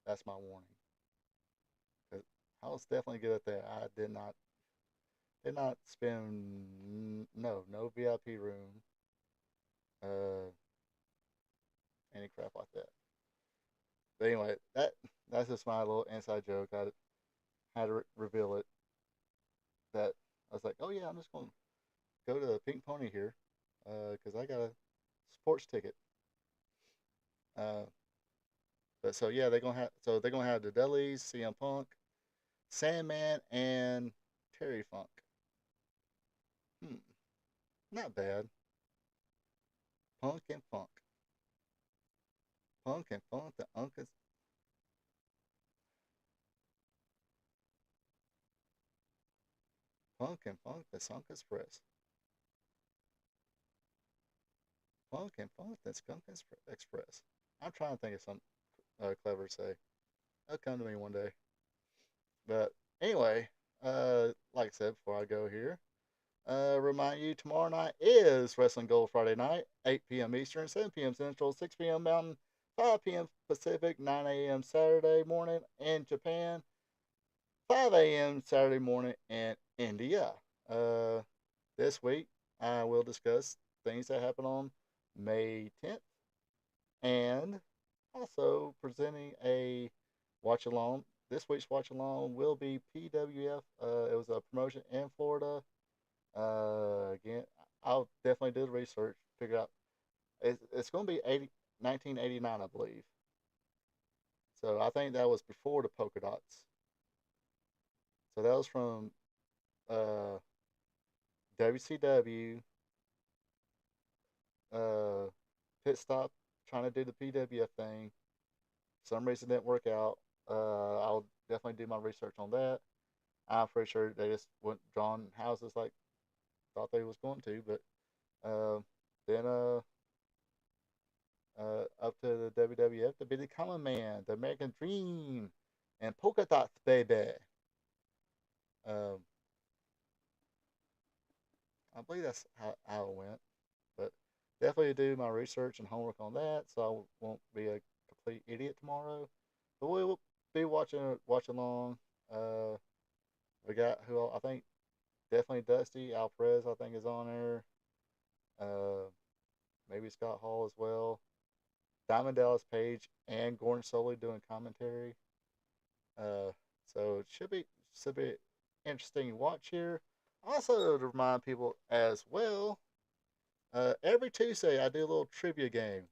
That's my warning. 'Cause I was definitely good at that. I did not spend no VIP room, uh, any crap like that. But anyway, that's just my little inside joke. I had to reveal it that I was like, oh yeah, I'm just going to go to the Pink Pony here because I got a sports ticket. Uh, but so yeah, they're gonna have the Dudleys, CM Punk, Sandman, and Terry Funk. Hmm, not bad. Punk and Funk, Punk and Funk, the Uncas, Punk and Funk, the Sunk Express, Punk and Funk, the Skunk Express. I'm trying to think of something clever to say. It'll come to me one day. But anyway, like I said before I go here, remind you tomorrow night is Wrestling Gold Friday night, 8 p.m. Eastern, 7 p.m. Central, 6 p.m. Mountain, 5 p.m. Pacific, 9 a.m. Saturday morning in Japan, 5 a.m. Saturday morning in India. Uh, this week, I will discuss things that happened on May 10th and also presenting a watch along. This week's watch along will be PWF. It was a promotion in Florida. Again, I'll definitely do the research, figure out. It's going to be 1989, I believe. So I think that was before the polka dots. So that was from uh, WCW, pit stop, trying to do the PWF thing. For some reason didn't work out. I'll definitely do my research on that. I'm pretty sure they just went drawing houses like thought they was going to, but then up to the WWF to be the Common Man, the American Dream, and Polka Dots, baby. Um, I believe that's how it went, but definitely do my research and homework on that, so I won't be a complete idiot tomorrow. But we will be watch along. We got who I think definitely Dusty Alvarez. I think is on there. Maybe Scott Hall as well. Diamond Dallas Page and Gordon Soley doing commentary. So it should be interesting watch here. Also to remind people as well, every Tuesday I do a little trivia game.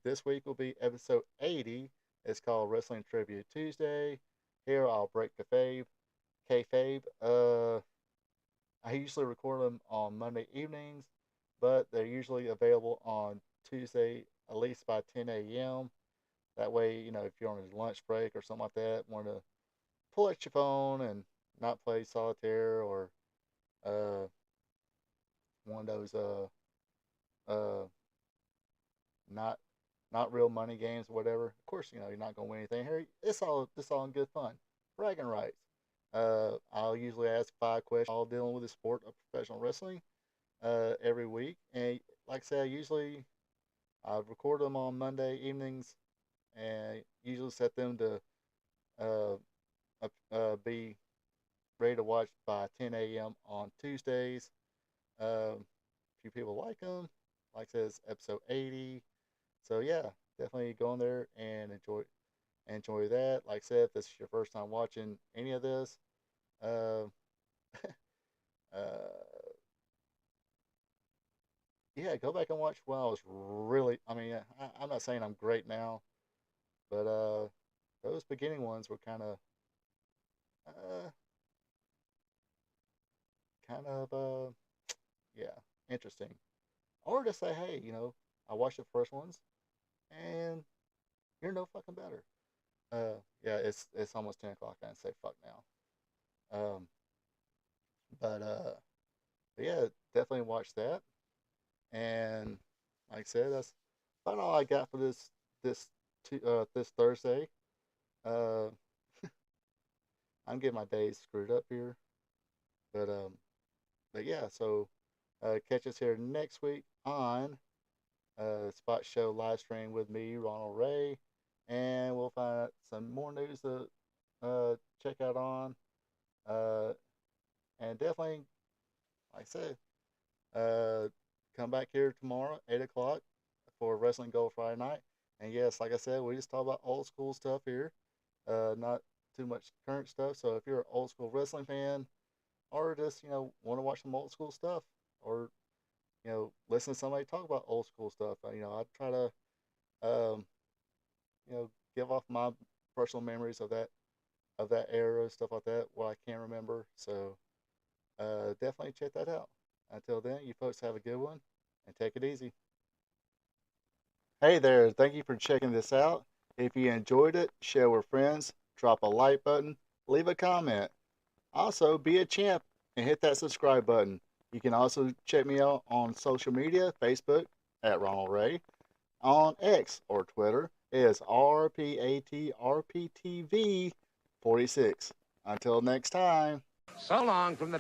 This week will be episode 80. It's called Wrestling Trivia Tuesday. Here I'll break kayfabe. I usually record them on Monday evenings, but they're usually available on Tuesday at least by 10 a.m. That way, if you're on a lunch break or something like that, want to pull out your phone and not play solitaire or uh, one of those uh, not not real money games or whatever. Of course, you're not gonna win anything here. It's all in good fun, bragging rights. I'll usually ask 5 questions, all dealing with the sport of professional wrestling, every week. And like I said, I record them on Monday evenings, and usually set them to uh, be ready to watch by 10 a.m. on Tuesdays. Few people like them. Like I said, it's episode 80. So yeah, definitely go in there and enjoy that. Like I said, if this is your first time watching any of this, uh, uh, yeah, go back and watch when I was really. I mean, I'm not saying I'm great now, but those beginning ones were uh, kind of yeah, interesting. Or just say, hey, I watched the first ones, and you're no fucking better. Yeah, it's almost 10 o'clock. I can say fuck now. But yeah, definitely watch that. And like I said, that's about all I got for this Thursday. Uh, I'm getting my days screwed up here, but yeah. So catch us here next week on Spot Show live stream with me, Ronald Ray, and we'll find out some more news to check out on. Uh, and definitely, like I said, uh, come back here tomorrow, 8 o'clock, for Wrestling Gold Friday night. And yes, like I said, we just talk about old school stuff here, not too much current stuff. So if you're an old school wrestling fan, or just want to watch some old school stuff, or listen to somebody talk about old school stuff, I try to um, give off my personal memories of that era, stuff like that, what I can remember. So definitely check that out. Until then, you folks have a good one and take it easy. Hey there, thank you for checking this out. If you enjoyed it, share with friends, drop a like button, leave a comment. Also, be a champ and hit that subscribe button. You can also check me out on social media, Facebook at Ronald Ray, on X or Twitter is RPATRPTV 46. Until next time. So long from the